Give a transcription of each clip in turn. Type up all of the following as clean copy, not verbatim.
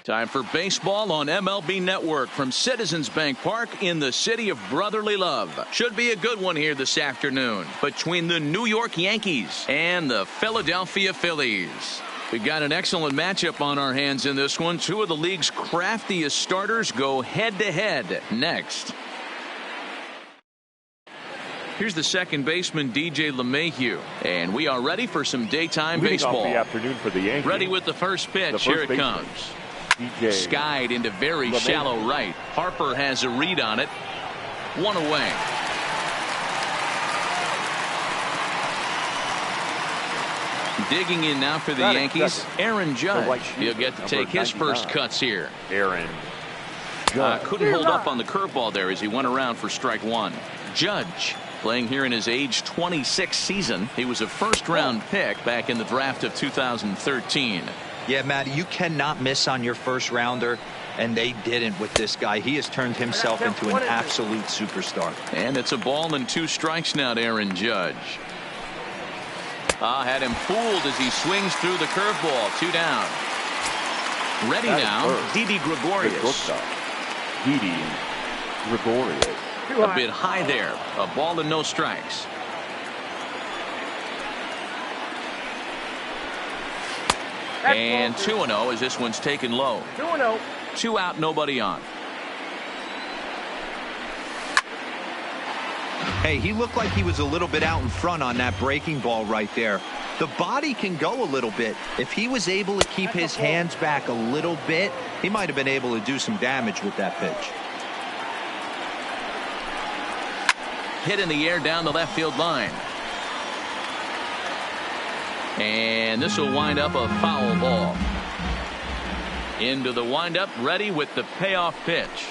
Time for baseball on MLB Network from Citizens Bank Park in the city of brotherly love. Should be a good one here this afternoon between the New York Yankees and the Philadelphia Phillies. We got an excellent matchup on our hands in this one. Two of the league's craftiest starters go head-to-head next. Here's the second baseman, DJ LeMahieu, and we are ready for some daytime baseball. Off the afternoon for the Yankees. Ready with the first pitch. Here it comes. Skied into very shallow right. Harper has a read on it. One away. Digging in now for the Yankees, Aaron Judge. He'll get to take his first cuts here. Aaron couldn't hold up on the curveball there as he went around for strike one. Judge playing here in his age 26 season. He was a first-round pick back in the draft of 2013. Yeah, Matt, you cannot miss on your first rounder, and they didn't with this guy. He has turned himself into an absolute superstar. And it's a ball and 2 strikes now to Aaron Judge. Had him fooled as he swings through the curveball. 2 down. Ready now, Didi Gregorius. Didi Gregorius. A bit high there. A ball and no strikes. And 2-0 as this one's taken low. 2-0. 2 out, nobody on. Hey, he looked like he was a little bit out in front on that breaking ball right there. The body can go a little bit. If he was able to keep his hands back a little bit, he might have been able to do some damage with that pitch. Hit in the air down the left field line. And this will wind up a foul ball. Into the windup, ready with the payoff pitch.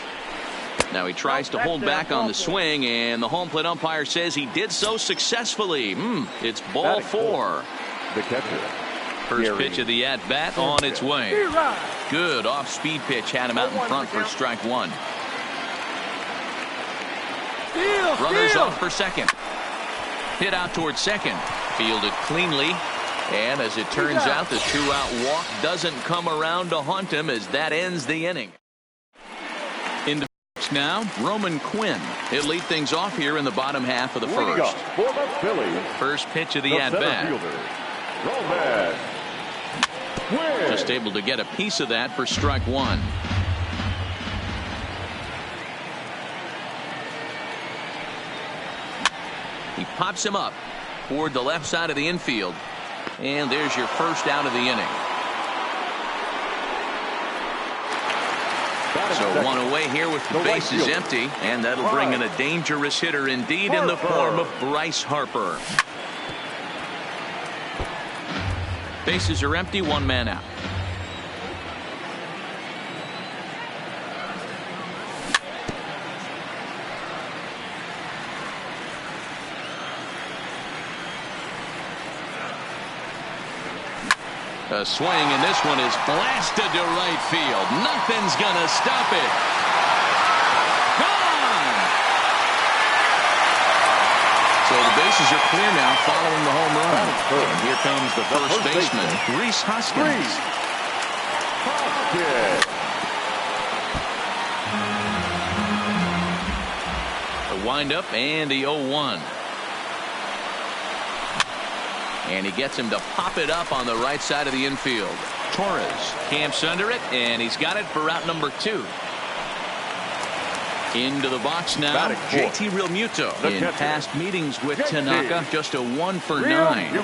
Now he tries to hold back on the swing, and the home plate umpire says he did so successfully. It's ball 4. The catcher. First pitch of the at-bat on its way. Good off-speed pitch had him out in front for strike 1. Runners off for second. Hit out towards second. Fielded cleanly. And as it turns out, the 2-out walk doesn't come around to haunt him as that ends the inning. Into now, Roman Quinn. He'll lead things off here in the bottom half of the first. For the Phillies, first pitch of the at-bat. Just able to get a piece of that for strike 1. He pops him up toward the left side of the infield. And there's your first out of the inning. So 1 away here with the bases empty. And that'll bring in a dangerous hitter indeed in the form of Bryce Harper. Bases are empty, 1 man out. A swing, and this one is blasted to right field. Nothing's gonna stop it. Gone! So the bases are clear now following the home run. And here comes the first baseman, Rhys Hoskins. The windup and the 0-1. And he gets him to pop it up on the right side of the infield. Torres camps under it, and he's got it for route number 2. Into the box now, JT Realmuto. In past meetings with Tanaka, just a 1 for 9.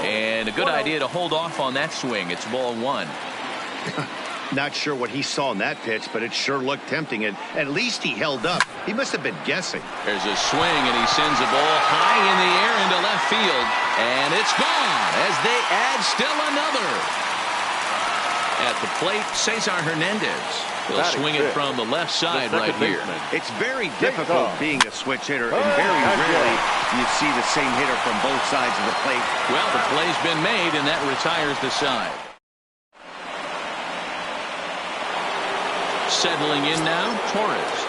And a good idea to hold off on that swing. It's ball 1. Not sure what he saw in that pitch, but it sure looked tempting, and at least he held up. He must have been guessing. There's a swing, and he sends a ball high in the air into left field, and it's gone as they add still another. At the plate, Cesar Hernandez. He'll swing it from the left side right here. It's very difficult being a switch hitter, and very rarely you see the same hitter from both sides of the plate. Well, the play's been made, and that retires the side. Settling in now, Torres.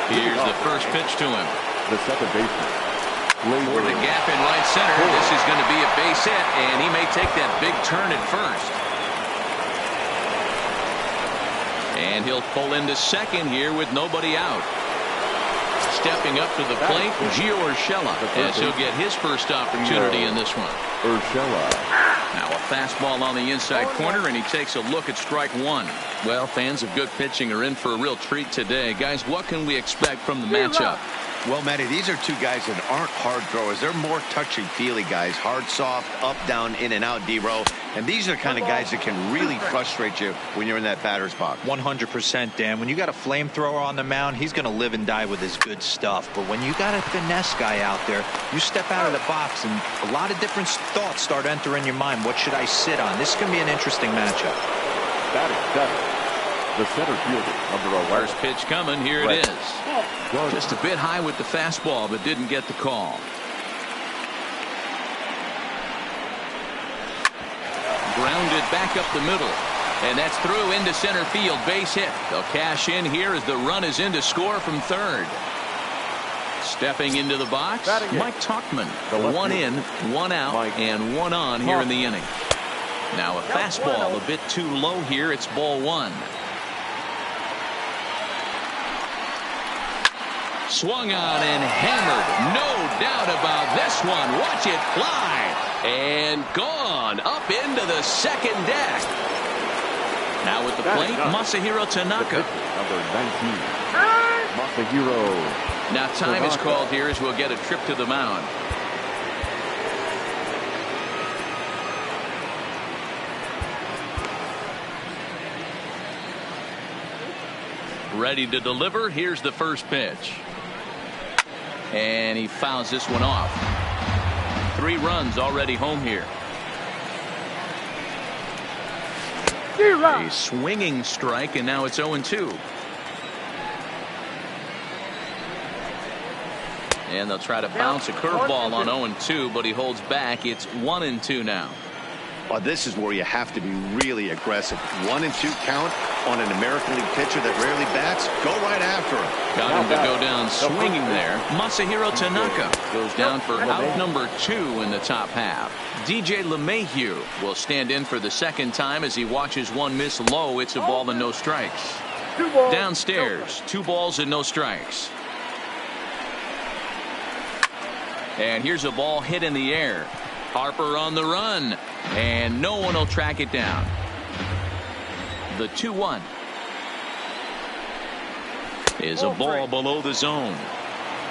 Here's the first pitch to him. The second baseman. For the gap in right center, this is going to be a base hit, and he may take that big turn at first. And he'll pull into second here with nobody out. Stepping up to the plate, Gio Urshela, as he'll get his first opportunity in this one. Urshela. Now a fastball on the inside corner, and he takes a look at strike one. Well, fans of good pitching are in for a real treat today. Guys, what can we expect from the matchup? Well, Matty, these are two guys that aren't hard throwers. They're more touchy-feely guys. Hard, soft, up, down, in and out, D-row. And these are the kind of guys that can really frustrate you when you're in that batter's box. 100%, Dan. When you got a flamethrower on the mound, he's going to live and die with his good stuff. But when you got a finesse guy out there, you step out of the box and a lot of different thoughts start entering your mind. What should I sit on? This is going to be an interesting matchup. Batting seven. The center fielder, number 11. First pitch coming. Here it is. Just a bit high with the fastball, but didn't get the call. Grounded back up the middle. And that's through into center field. Base hit. They'll cash in here as the run is in to score from third. Stepping into the box, Mike Tauchman. One in, one out, and one on here in the inning. Now a fastball a bit too low here. It's ball one. Swung on and hammered. No doubt about this one. Watch it fly. And gone up into the second deck. Now with the plate, Masahiro Tanaka. Number 19. Masahiro. Now time is called here as we'll get a trip to the mound. Ready to deliver. Here's the first pitch. And he fouls this one off. 3 runs already home here. A swinging strike, and now it's 0-2. And they'll try to bounce a curveball on 0-2, but he holds back. It's 1-2 now. Well, this is where you have to be really aggressive. 1-2 count on an American League pitcher that rarely bats. Go right after him. Got him to go down swinging there. Masahiro Tanaka goes down for out number 2 in the top half. DJ LeMahieu will stand in for the second time as he watches one miss low. It's a ball and no strikes. Downstairs, 2 balls and no strikes. And here's a ball hit in the air. Harper on the run, and no one will track it down. The 2-1 is a ball below the zone.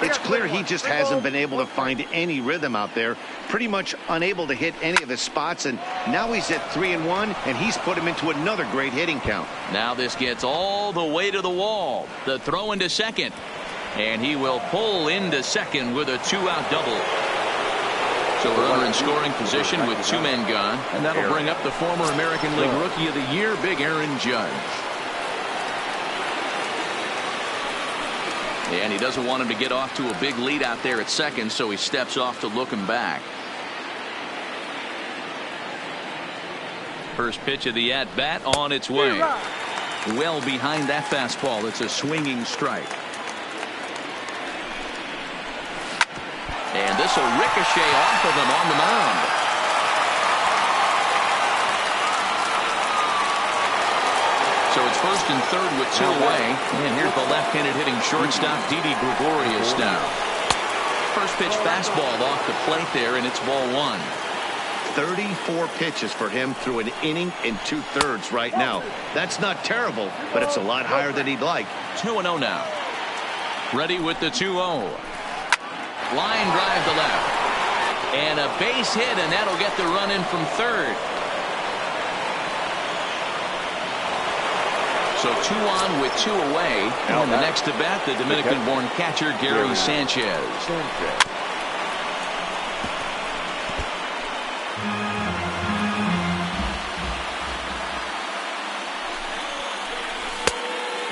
It's clear he just hasn't been able to find any rhythm out there. Pretty much unable to hit any of his spots, and now he's at 3-1, and he's put him into another great hitting count. Now this gets all the way to the wall. The throw into second, and he will pull into second with a 2-out double. So a runner in scoring position with 2 men gone, and that'll bring up the former American League Rookie of the Year, Big Aaron Judge. And he doesn't want him to get off to a big lead out there at second, so he steps off to look him back. First pitch of the at-bat on its way. Well behind that fastball. It's a swinging strike. And this will ricochet off of him on the mound. So it's first and third with 2 away. And here's the left-handed hitting shortstop, Didi Gregorius now. First pitch fastball off the plate there, and it's ball 1. 34 pitches for him through an inning and 2/3 right now. That's not terrible, but it's a lot higher than he'd like. 2-0 now. Ready with the 2-0. Line drive to left. And a base hit, and that'll get the run in from third. So 2 on with 2 away. And the next to bat, the Dominican-born catcher, Gary Sanchez.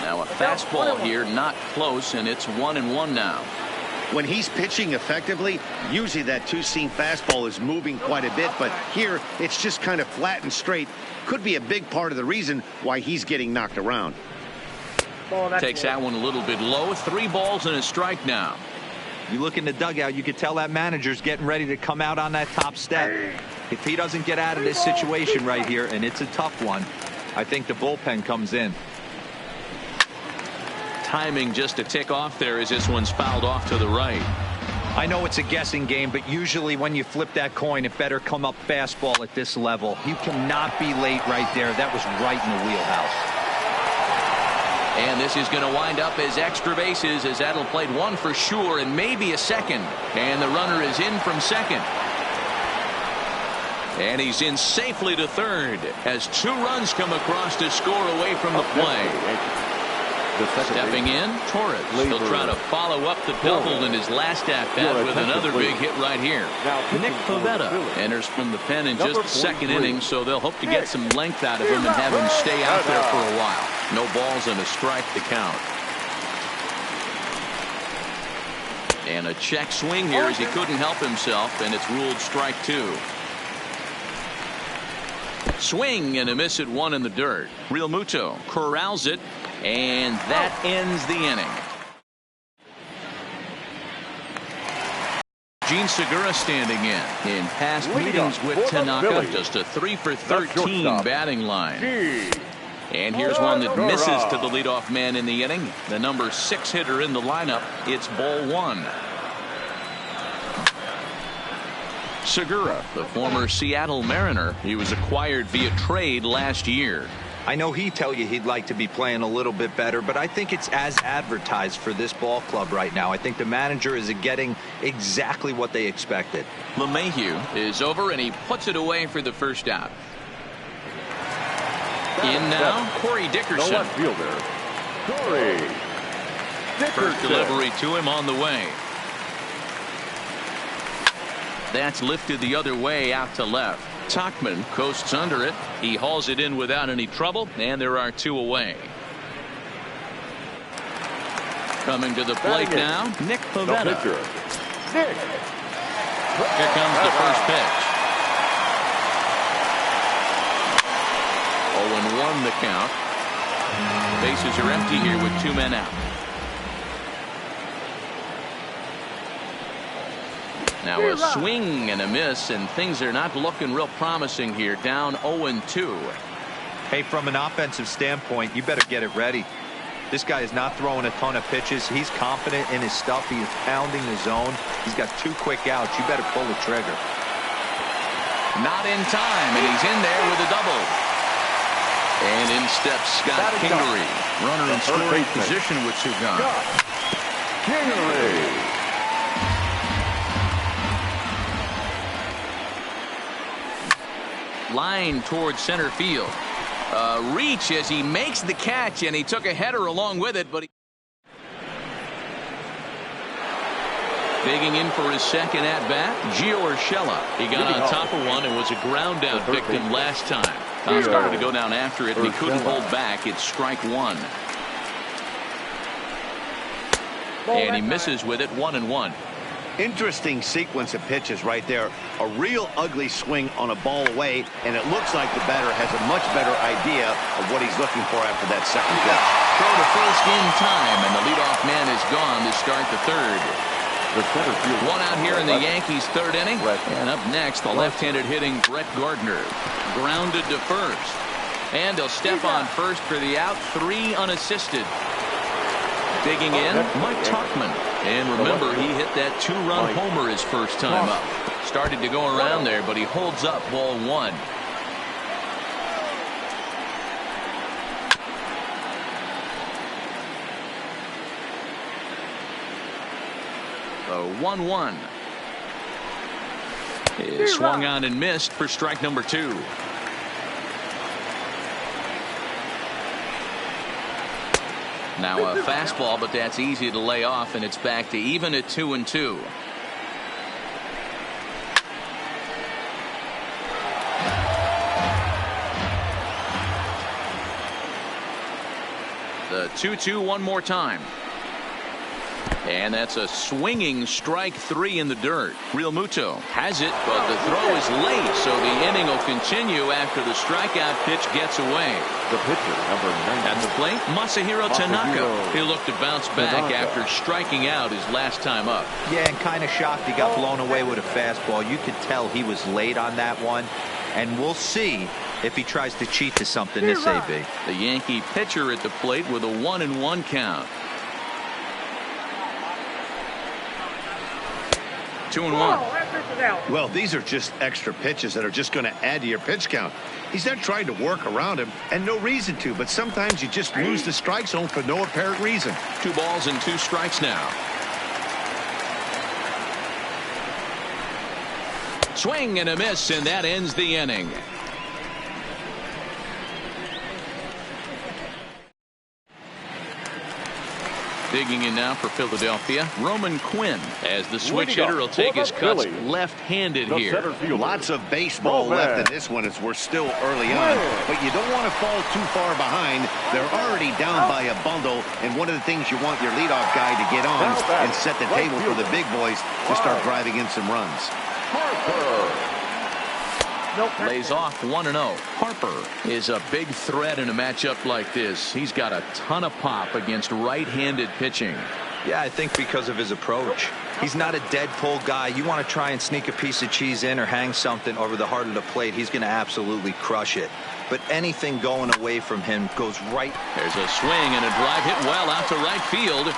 Now a fastball here, not close, and it's 1-1 now. When he's pitching effectively, usually that 2-seam fastball is moving quite a bit, but here it's just kind of flat and straight. Could be a big part of the reason why he's getting knocked around. Takes that one a little bit low. 3 balls and a strike now. You look in the dugout, you can tell that manager's getting ready to come out on that top step. If he doesn't get out of this situation right here, and it's a tough one, I think the bullpen comes in. timing just a tick off there as this one's fouled off to the right. I know it's a guessing game, but usually when you flip that coin, it better come up fastball at this level. You cannot be late right there. That was right in the wheelhouse. And this is going to wind up as extra bases, as that'll play one for sure and maybe a second. And the runner is in from second. And he's in safely to third as 2 runs come across to score away from the play. Stepping in, Torres. He'll try to follow up the double in his last at-bat with another big hit right here. Nick Pivetta enters from the pen in just the second inning, so they'll hope to get some length out of him and have him stay out there for a while. No balls and a strike to count. And a check swing here as he couldn't help himself, and it's ruled strike 2. Swing and a miss at 1 in the dirt. Real Muto corrals it, and that ends the inning. Gene Segura standing in past meetings with Tanaka, just a 3 for 13 batting line. And here's one that misses to the leadoff man in the inning. The number 6 hitter in the lineup. It's ball 1. Segura, the former Seattle Mariner, he was acquired via trade last year. I know he'd tell you he'd like to be playing a little bit better, but I think it's as advertised for this ball club right now. I think the manager is getting exactly what they expected. LeMahieu is over, and he puts it away for the first out. In now, Corey Dickerson. No left fielder, Corey Dickerson. First delivery to him on the way. That's lifted the other way out to left. Tauchman coasts under it. He hauls it in without any trouble, and there are 2 away. Coming to the plate now, Nick Pivetta. Nick. Here comes the first pitch. 0-1 the count. Bases are empty here with 2 men out. Now a swing and a miss, and things are not looking real promising here. Down 0-2. Hey, from an offensive standpoint, you better get it ready. This guy is not throwing a ton of pitches. He's confident in his stuff. He is pounding the zone. He's got 2 quick outs. You better pull the trigger. Not in time, and he's in there with a double. And in steps Scott Kingery. Runner in scoring position with 2 gone. Kingery. Line towards center field. Reach as he makes the catch, and he took a header along with it, but he digging in for his second at bat, Gio Urshela. He got on top of one and was a ground out victim last time. Tom started to go down after it, and he couldn't hold back. It's strike 1. And he misses with it. 1-1. Interesting sequence of pitches right there. A real ugly swing on a ball away, and it looks like the batter has a much better idea of what he's looking for after that second pitch. Throw to first in time, and the leadoff man is gone to start the third. One out here in the Yankees' third inning. And up next, the left-handed hitting Brett Gardner. Grounded to first. And he'll step on first for the out. 3 unassisted. Digging in, Mike Tauchman. And remember, he hit that 2-run homer his first time up. Started to go around there, but he holds up ball 1. The 1-1 is swung on and missed for strike number 2. Now a fastball, but that's easy to lay off, and it's back to even at 2-2. The 2-2 one more time. And that's a swinging strike 3 in the dirt. Real Muto has it, but the throw is late, so the inning will continue after the strikeout pitch gets away. The pitcher, number 9. At the plate, Masahiro Tanaka. He'll look to bounce back after striking out his last time up. Yeah, and kind of shocked he got blown away with a fastball. You could tell he was late on that one. And we'll see if he tries to cheat to something this AB. The Yankee pitcher at the plate with a 1-1 count. 2-1. Well, these are just extra pitches that are just going to add to your pitch count. He's not trying to work around him, and no reason to, but sometimes you just lose the strike zone for no apparent reason. 2 balls and 2 strikes now. Swing and a miss, and that ends the inning. Digging in now for Philadelphia, Roman Quinn, as the switch hitter will take his cuts left-handed here. Lots of baseball left in this one as we're still early on, but you don't want to fall too far behind. They're already down by a bundle, and one of the things you want your leadoff guy to get on and set the table for the big boys to start driving in some runs. Lays off 1-0. Harper is a big threat in a matchup like this. He's got a ton of pop against right-handed pitching. Yeah, I think because of his approach. He's not a dead pull guy. You want to try and sneak a piece of cheese in or hang something over the heart of the plate, he's going to absolutely crush it. But anything going away from him goes right. There's a swing and a drive hit well out to right field.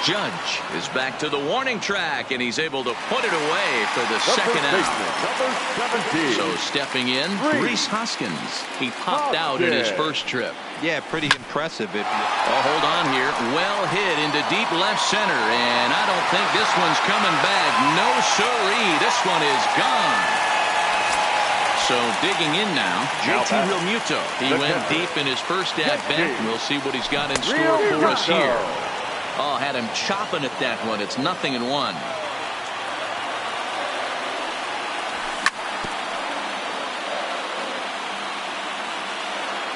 Judge is back to the warning track, and he's able to put it away for the second out. So stepping in, Rhys Hoskins. He popped out in his first trip. Yeah, pretty impressive. Hold on here. Well hit into deep left center, and I don't think this one's coming back. No siree. This one is gone. So digging in now, JT Realmuto. He went deep in his first at-bat. We'll see what he's got in store for us here. Oh, had him chopping at that one. It's 0-1.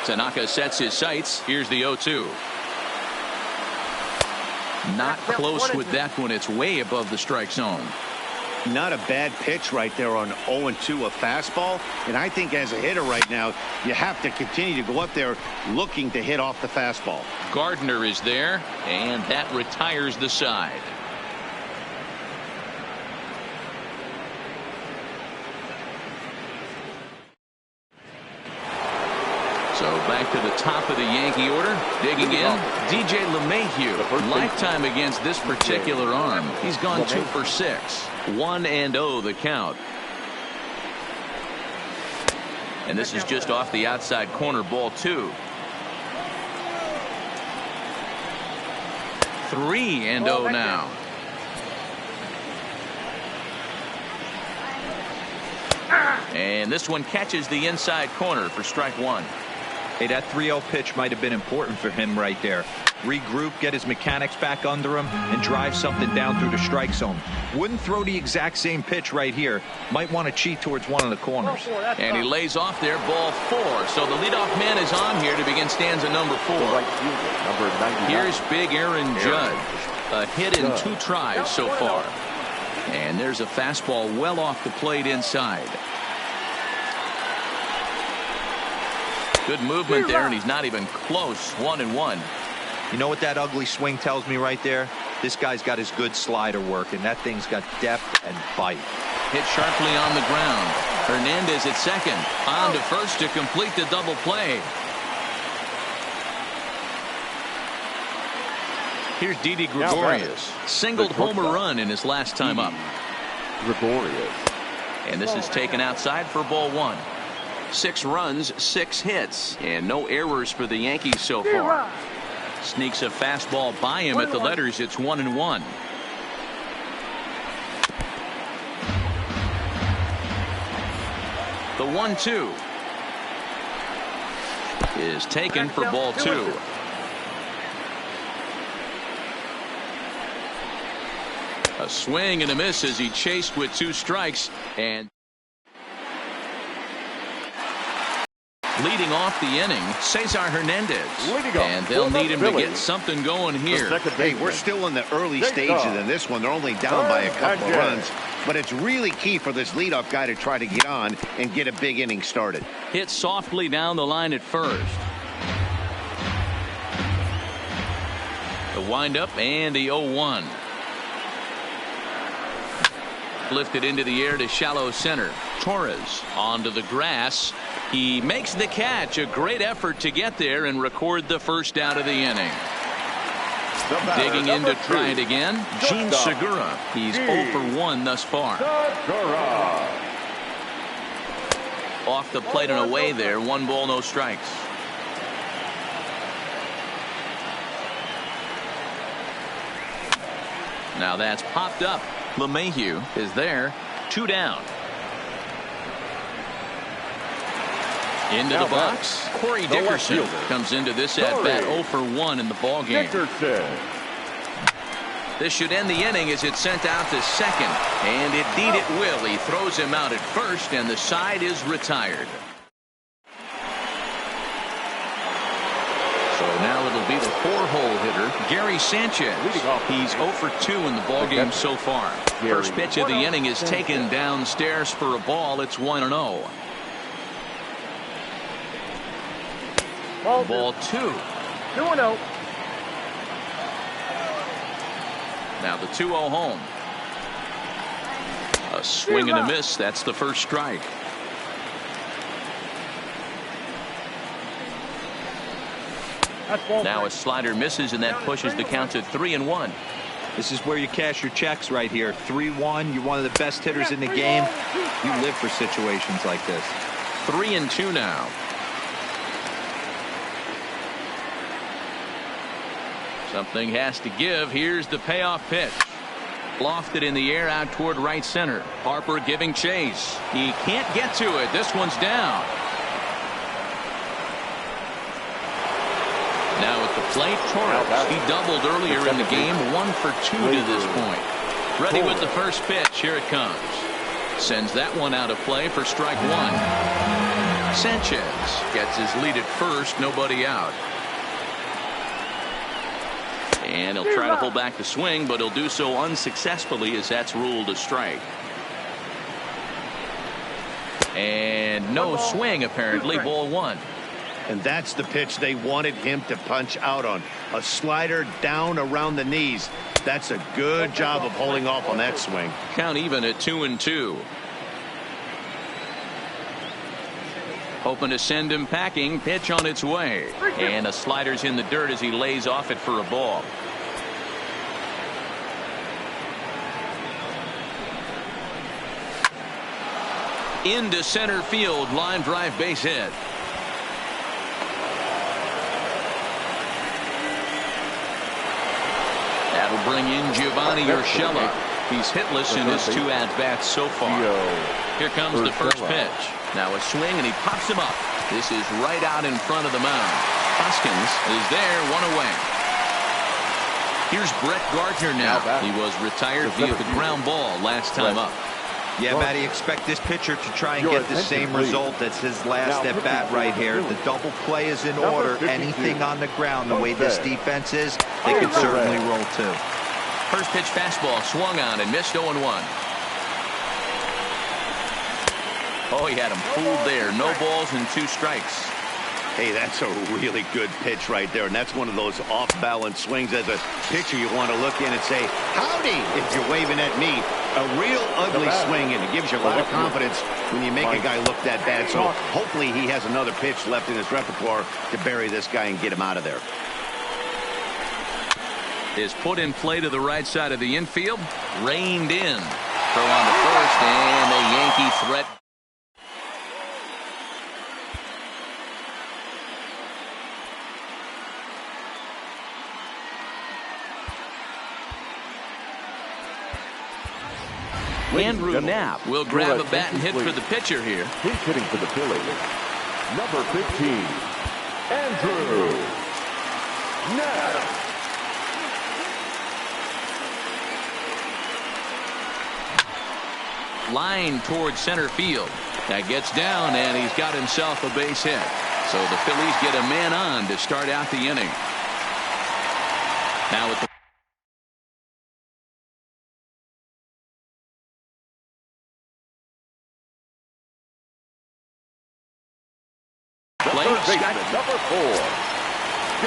Tanaka sets his sights. Here's the 0-2. Not close with that one. It's way above the strike zone. Not a bad pitch right there on 0-2, a fastball. And I think as a hitter right now, you have to continue to go up there looking to hit off the fastball. Gardner is there, and that retires the side. So back to the top of the Yankee order. Digging in, DJ LeMahieu. Lifetime against this particular arm. He's gone 2 for 6. 1-0 the count. And this is just off the outside corner, ball 2. 3-0 now. And this one catches the inside corner for strike 1. Hey, that 3-0 pitch might have been important for him right there. Regroup, get his mechanics back under him, and drive something down through the strike zone. Wouldn't throw the exact same pitch right here. Might want to cheat towards one of the corners. And he lays off there, ball 4. So the leadoff man is on here to begin stanza number 4. Here's big Aaron Judge. A hit in 2 tries so far. And there's a fastball well off the plate inside. Good movement there, and he's not even close. 1-1. You know what that ugly swing tells me right there? This guy's got his good slider working. That thing's got depth and bite. Hit sharply on the ground. Hernandez at second. On to first to complete the double play. Here's Didi Gregorius. Singled homer run in his last time up. Gregorius. And this is taken outside for ball 1. 6 runs, 6 hits, and no errors for the Yankees so far. Sneaks a fastball by him at the letters. It's 1-1. The 1-2 is taken for ball 2. A swing and a miss as he chased with 2 strikes, and leading off the inning, Cesar Hernandez. And they'll need him to get something going here. Hey, we're still in the early stages of this one. They're only down by a couple of runs. But it's really key for this leadoff guy to try to get on and get a big inning started. Hit softly down the line at first. The windup and the 0-1. Lifted into the air to shallow center. Torres onto the grass. He makes the catch. A great effort to get there and record the first out of the inning. Digging in to try it again, Gene Segura. He's 0 for 1 thus far. Off the plate and away there. 1 ball, no strikes. Now that's popped up. LeMahieu is there. 2 down. Into the box. Corey Dickerson comes into this at-bat 0 for 1 in the ballgame. This should end the inning as it's sent out to second. And indeed it will. He throws him out at first, and the side is retired. So now it'll be the 4-hole hitter, Gary Sanchez. He's 0 for 2 in the ballgame so far. First pitch of the inning is taken downstairs for a ball. It's 1-0. Ball 2. 2-0. Now the 2-0 home. A swing and a miss. That's the first strike. Now a slider misses, and that pushes the count to 3-1. This is where you cash your checks right here. 3-1. You're one of the best hitters in the game. You live for situations like this. 3-2 now. Something has to give. Here's the payoff pitch. Lofted in the air out toward right center. Harper giving chase. He can't get to it. This one's down. Now at the plate, Torres. He doubled earlier in the game. 1 for 2 to this point. Ready with the first pitch. Here it comes. Sends that one out of play for strike 1. Sanchez gets his lead at first. Nobody out. And he'll try to pull back the swing, but he'll do so unsuccessfully as that's ruled a strike. And no swing, apparently. Ball 1. And that's the pitch they wanted him to punch out on. A slider down around the knees. That's a good job of holding off on that swing. Count even at 2-2. Hoping to send him packing. Pitch on its way. And a slider's in the dirt as he lays off it for a ball. Into center field. Line drive, base hit. That'll bring in Giovanni Urshela. He's hitless in his 2 at-bats so far. Here comes the first pitch. Now a swing, and he pops him up. This is right out in front of the mound. Hoskins is there, 1 away. Here's Brett Gardner now. He was retired via the ground ball last time up. Yeah, Matty, expect this pitcher to try and get the same result as his last at bat right here. The double play is in order. Anything on the ground, the way this defense is, they can certainly roll too. First pitch fastball swung on and missed 0-1. Oh, he had him fooled there. No balls and 2 strikes. Hey, that's a really good pitch right there. And that's one of those off-balance swings. As a pitcher, you want to look in and say, howdy, if you're waving at me. A real ugly swing, and it gives you a lot of confidence when you make a guy look that bad. So hopefully he has another pitch left in his repertoire to bury this guy and get him out of there. Is put in play to the right side of the infield. Reined in. Throw on the first, and the Yankee threat. Andrew Knapp will grab a bat and hit for the pitcher here. He's hitting for the Phillies. Number 15, Andrew Knapp. Line towards center field. That gets down, and he's got himself a base hit. So the Phillies get a man on to start out the inning. Now with the Number 4.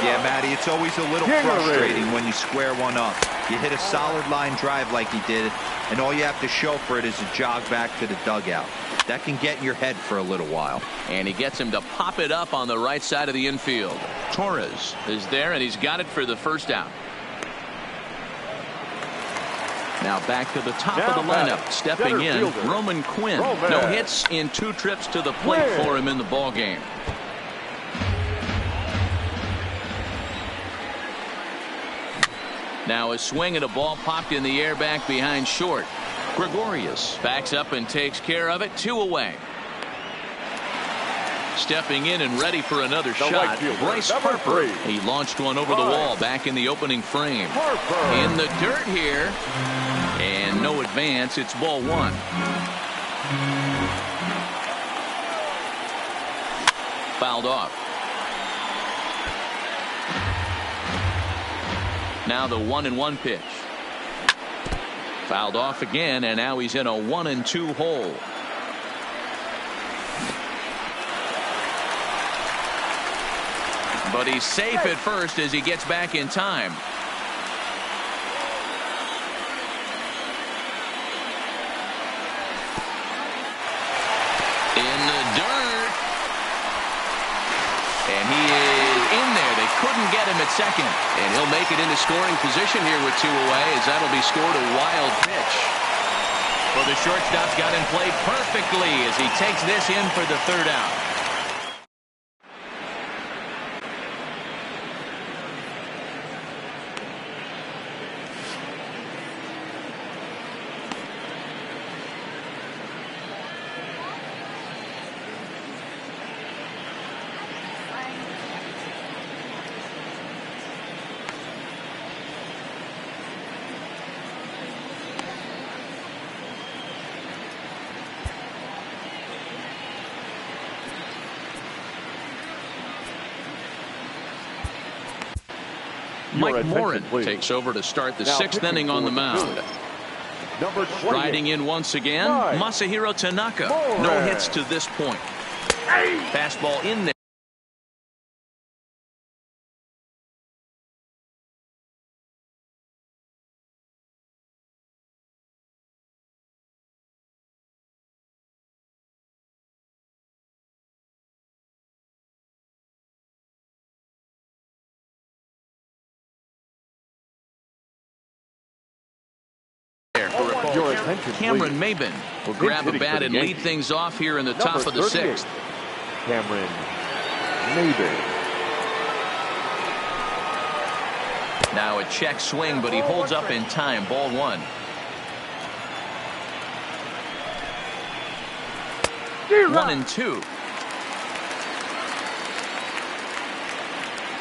Yeah, Matty, it's always a little frustrating when you square one up. You hit a solid line drive like he did, and all you have to show for it is a jog back to the dugout. That can get in your head for a little while. And he gets him to pop it up on the right side of the infield. Torres is there, and he's got it for the first out. Now back to the top of the lineup. Stepping in, Roman Quinn. No hits in 2 trips to the plate for him in the ballgame. Now a swing and a ball popped in the air back behind short. Gregorius backs up and takes care of it. 2 away. Stepping in and ready for another shot, Bryce Harper. He launched one over the wall back in the opening frame. In the dirt here. And no advance. It's ball 1. Fouled off. Now the 1-1 pitch. Fouled off again, and now he's in a 1-2 hole. But he's safe at first as he gets back in time. In the dirt. And he is in there. They couldn't get him at second. And he'll make it into scoring position here with 2 away, as that'll be scored a wild pitch. Well, the shortstop's got him played perfectly as he takes this in for the 3rd out. Mike Morin takes over to start the 6th inning on the mound. Riding in once again, Masahiro Tanaka. No hits to this point. Fastball in there. Cameron Maben will grab a bat and lead things off here in the top of the 6th. Cameron Maben. Now a check swing, but he holds up in time. Ball 1. One and 2.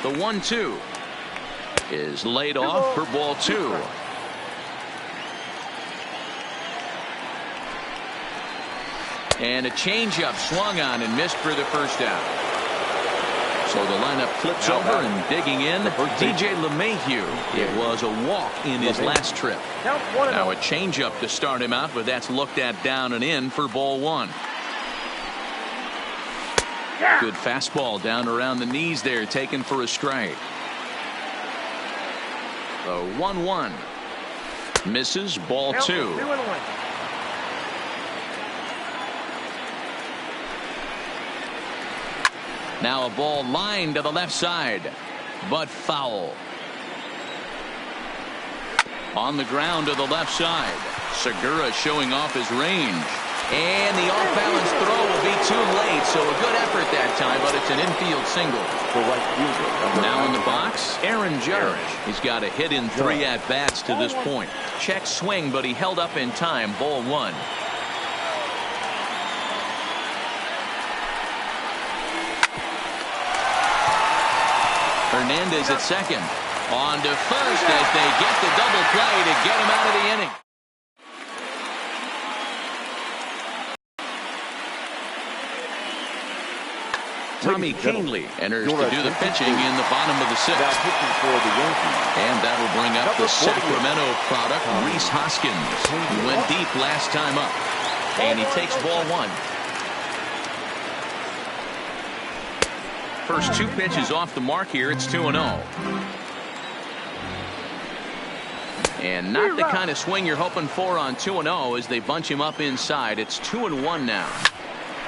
The 1-2 is laid off for ball 2. And a changeup swung on and missed for the 1st out. So the lineup flips over and digging in, DJ LeMahieu. It was a walk in his last trip. Now a changeup to start him out, but that's looked at down and in for ball 1. Good fastball down around the knees there, taken for a strike. The 1-1 misses, ball 2. Now a ball lined to the left side, but foul. On the ground to the left side. Segura showing off his range. And the off-balance throw will be too late, so a good effort that time, but it's an infield single. Now in the box, Aaron Judge. He's got a hit in 3 at-bats to this point. Check swing, but he held up in time. Ball 1. Hernandez at second. On to first as they get the double play to get him out of the inning. Tommy Kahnle enters to do the pitching in the bottom of the 6th. And that'll bring up the Sacramento product, Rhys Hoskins. He went deep last time up. And he takes ball 1. First 2 pitches off the mark here. It's 2-0. And not the kind of swing you're hoping for on 2-0 as they bunch him up inside. It's 2-1 now.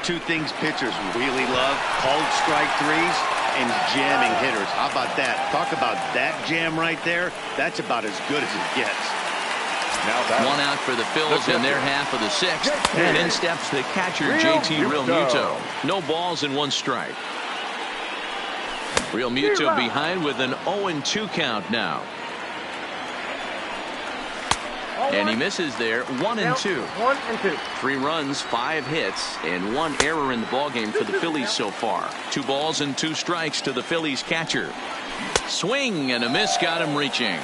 2 things pitchers really love: called strike threes and jamming hitters. How about that? Talk about that jam right there. That's about as good as it gets. One out for the Phils in their half of the sixth. And in steps the catcher, JT Realmuto. No balls and one strike. Realmuto behind with an 0-2 count now. And he misses there. 1-2. 1-2. 3 runs, 5 hits, and 1 error in the ballgame for the Phillies so far. 2 balls and 2 strikes to the Phillies catcher. Swing and a miss got him reaching.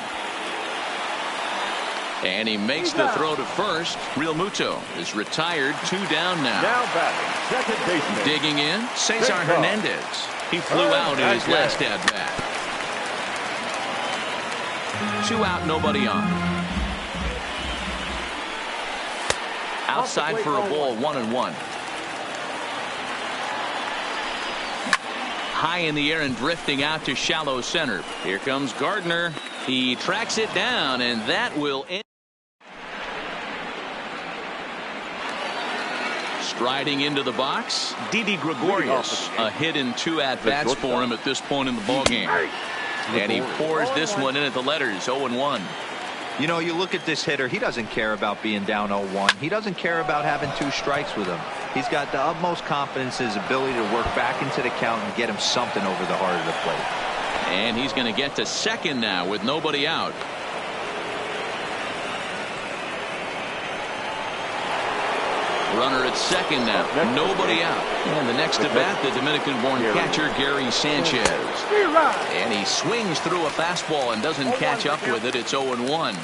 And he makes the throw to first. Realmuto is retired. 2 down now. Now batting, second baseman. Digging in, Cesar Hernandez. He flew out in his last at-bat. 2 out, nobody on. Outside for a ball, 1-1. High in the air and drifting out to shallow center. Here comes Gardner. He tracks it down, and that will end. Striding into the box, Didi Gregorius. A hit in 2 at-bats for him at this point in the ballgame. And he pours this one in at the letters, 0-1. You know, you look at this hitter, he doesn't care about being down 0-1. He doesn't care about having 2 strikes with him. He's got the utmost confidence in his ability to work back into the count and get him something over the heart of the plate. And he's going to get to second now with nobody out. Runner at second now. Nobody out. And the next at bat, the Dominican-born catcher, Gary Sanchez. And he swings through a fastball and doesn't catch up with it. It's 0-1.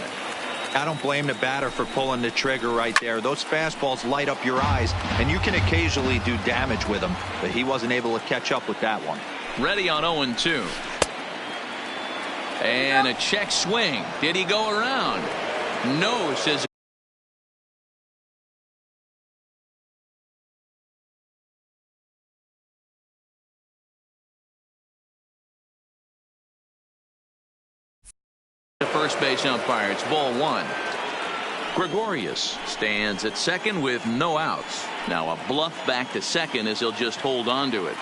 I don't blame the batter for pulling the trigger right there. Those fastballs light up your eyes, and you can occasionally do damage with them, but he wasn't able to catch up with that one. Ready on 0-2. And a check swing. Did he go around? No, says the first base umpire. It's ball 1. Gregorius stands at second with no outs. Now a bluff back to second as he'll just hold on to it.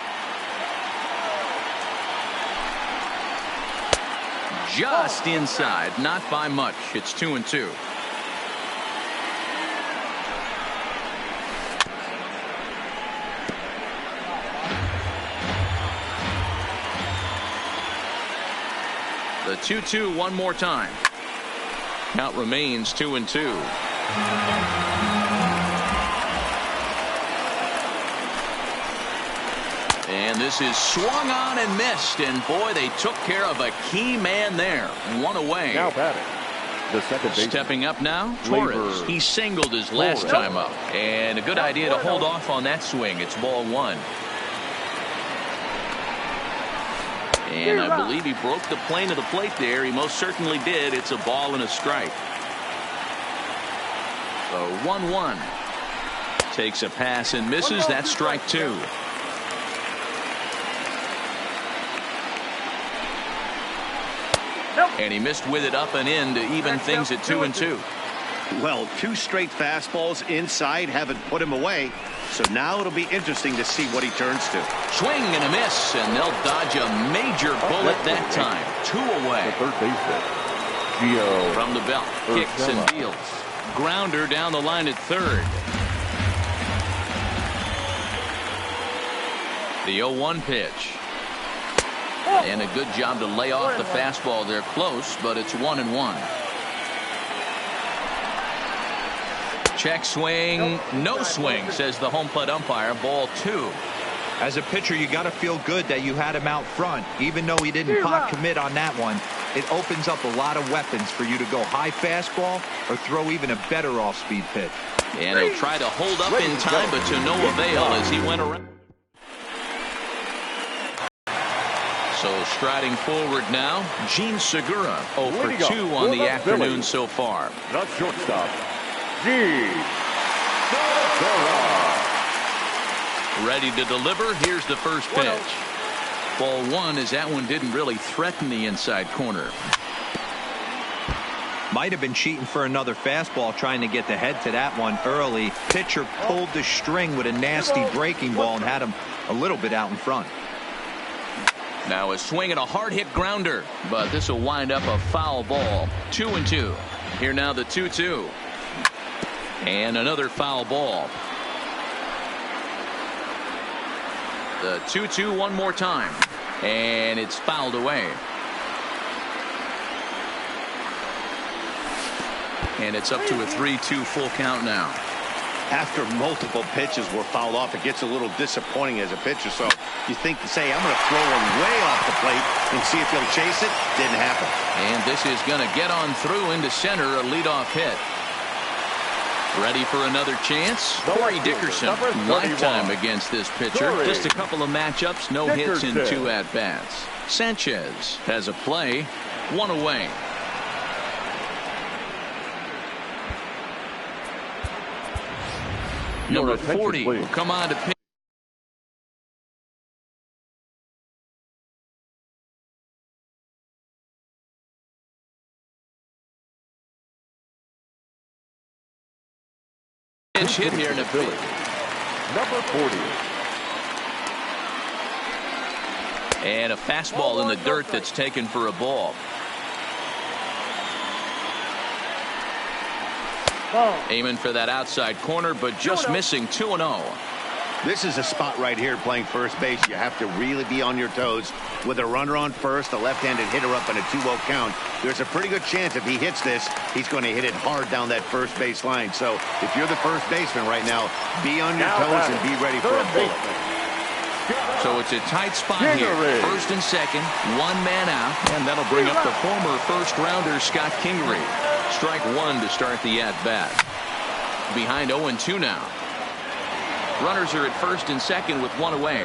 Just inside, not by much. It's 2-2. The 2-2 one more time. Count remains 2-2. And this is swung on and missed. And boy, they took care of a key man there. 1 away. Now batting, the second baseman. Stepping up now, Torres. He singled his last time up. And a good idea to hold off on that swing. It's ball 1. And I believe he broke the plane of the plate there. He most certainly did. It's a ball and a strike. So 1-1. Takes a pass and misses. That's strike 2. And he missed with it up and in to even things at 2-2. Well, 2 straight fastballs inside haven't put him away. So now it'll be interesting to see what he turns to. Swing and a miss, and they'll dodge a major bullet that time. 2 away. The third baseman, Gio. From the belt, kicks and deals. Grounder down the line at third. The 0-1 pitch. And a good job to lay off the fastball. They're close, but it's 1-1. Check swing, no swing, says the home plate umpire. Ball 2. As a pitcher, you got to feel good that you had him out front. Even though he didn't pot commit on that one, it opens up a lot of weapons for you to go high fastball or throw even a better off-speed pitch. And he'll try to hold up in time, but to no avail as he went around. So striding forward now, Gene Segura, 0 for 2 on the afternoon so far. The shortstop, Gene Segura. Ready to deliver. Here's the first pitch. Ball 1 as that one didn't really threaten the inside corner. Might have been cheating for another fastball trying to get the head to that one early. Pitcher pulled the string with a nasty breaking ball and had him a little bit out in front. Now a swing and a hard hit grounder, but this will wind up a foul ball. 2-2. Here now the 2-2. And another foul ball. The 2-2 one more time. And it's fouled away. And it's up to a 3-2 full count now. After multiple pitches were fouled off, it gets a little disappointing as a pitcher. So you think to say, I'm going to throw one way off the plate and see if he'll chase it. Didn't happen. And this is going to get on through into center, a leadoff hit. Ready for another chance? Corey Dickerson, lifetime against this pitcher. Just a couple of matchups, no hits in 2 at-bats. Sanchez has a play, 1 away. Number 40 will come on to pitch. Pitch hit here in the field. Number 40. And a fastball in the dirt that's taken for a ball. Aiming for that outside corner, but just missing 2-0. This is a spot right here playing first base. You have to really be on your toes. With a runner on first, a left-handed hitter up in a 2-0 count, there's a pretty good chance if he hits this, he's going to hit it hard down that first base line. So if you're the first baseman right now, be on your toes and be ready for a bullet. So it's a tight spot here. First and second, 1 man out, and that'll bring up the former first-rounder Scott Kingery. Strike 1 to start the at-bat. Behind 0-2 now. Runners are at first and second with 1 away.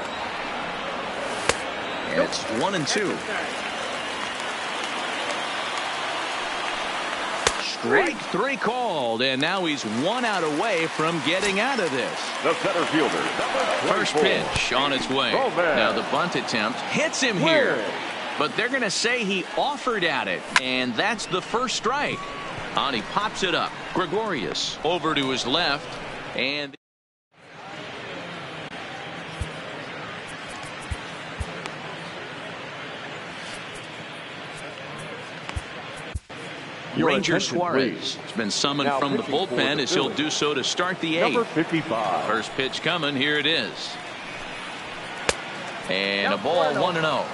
And it's 1-2. Strike 3 called, and now he's 1 out away from getting out of this. The center fielder. First pitch on its way. Now the bunt attempt hits him here. But they're going to say he offered at it, and that's the first strike. On he pops it up. Gregorius over to his left, and Ranger Suarez has been summoned from the bullpen as he'll do so to start the 8th. Number 55. First pitch coming. Here it is. And a ball 1-0.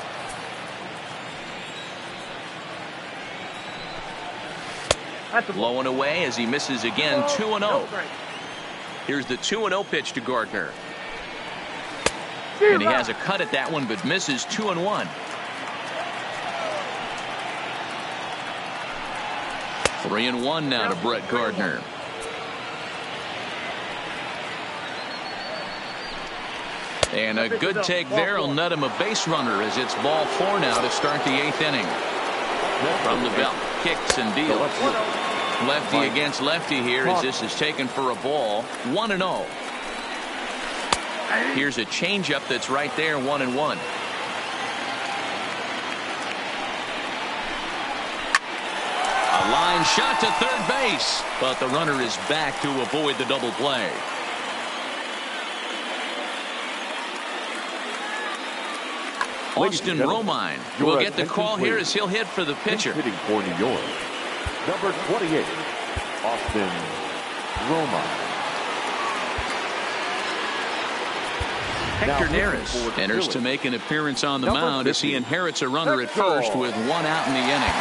Low and away as he misses again. 2-0. Here's the 2-0 pitch to Gardner. And he has a cut at that one, but misses. 2-1. 3-1 now to Brett Gardner. And a good take there will net him a base runner as it's ball 4 now to start the 8th inning. From the belt, kicks and deals. Lefty against lefty here as this is taken for a ball. 1-0. Here's a changeup that's right there. 1-1. A line shot to third base, but the runner is back to avoid the double play. Austin Romine will get the call here as he'll hit for the pitcher. Hitting for New York. Number 28, Austin Romine. Hector Neris enters to make an appearance on the mound as he inherits a runner at first with 1 out in the inning.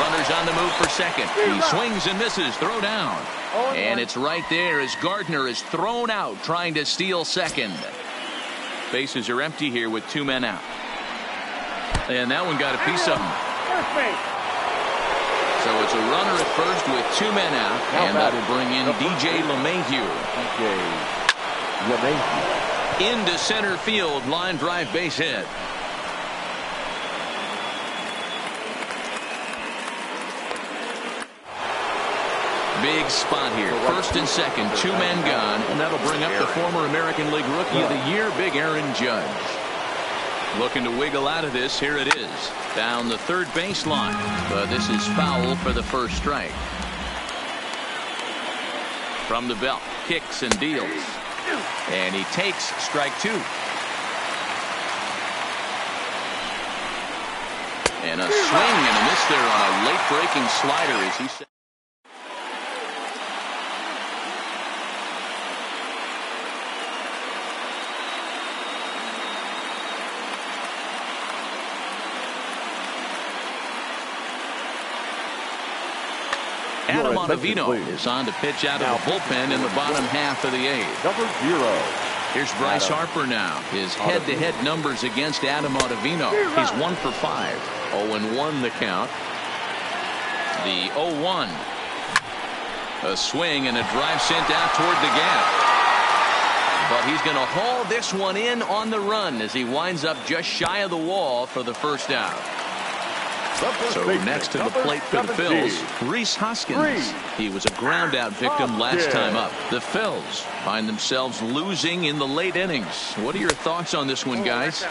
Runners on the move for second. He swings and misses. Throw down. And it's right there as Gardner is thrown out trying to steal second. Bases are empty here with 2 men out. And that one got a piece of him. So it's a runner at first with 2 men out. And that'll bring in DJ LeMahieu. Into center field. Line drive base hit. Big spot here. First and second, 2 men gone, and that'll bring up the former American League Rookie of the Year, Big Aaron Judge. Looking to wiggle out of this. Here it is. Down the third baseline. But this is foul for the first strike. From the belt, kicks and deals. And he takes strike 2. And a swing and a miss there on a late breaking slider as he said. Adam Ottavino is on to pitch out of the bullpen in the bottom half of the eighth. Number 0. Here's Bryce Harper now. His head-to-head numbers against Adam Ottavino. He's 1 for 5. 0-1 the count. The 0-1. A swing and a drive sent out toward the gap. But he's going to haul this one in on the run as he winds up just shy of the wall for the first out. So next to the plate for the Phils, Rhys Hoskins. He was a ground out victim last time up. The Phils find themselves losing in the late innings. What are your thoughts on this one, guys?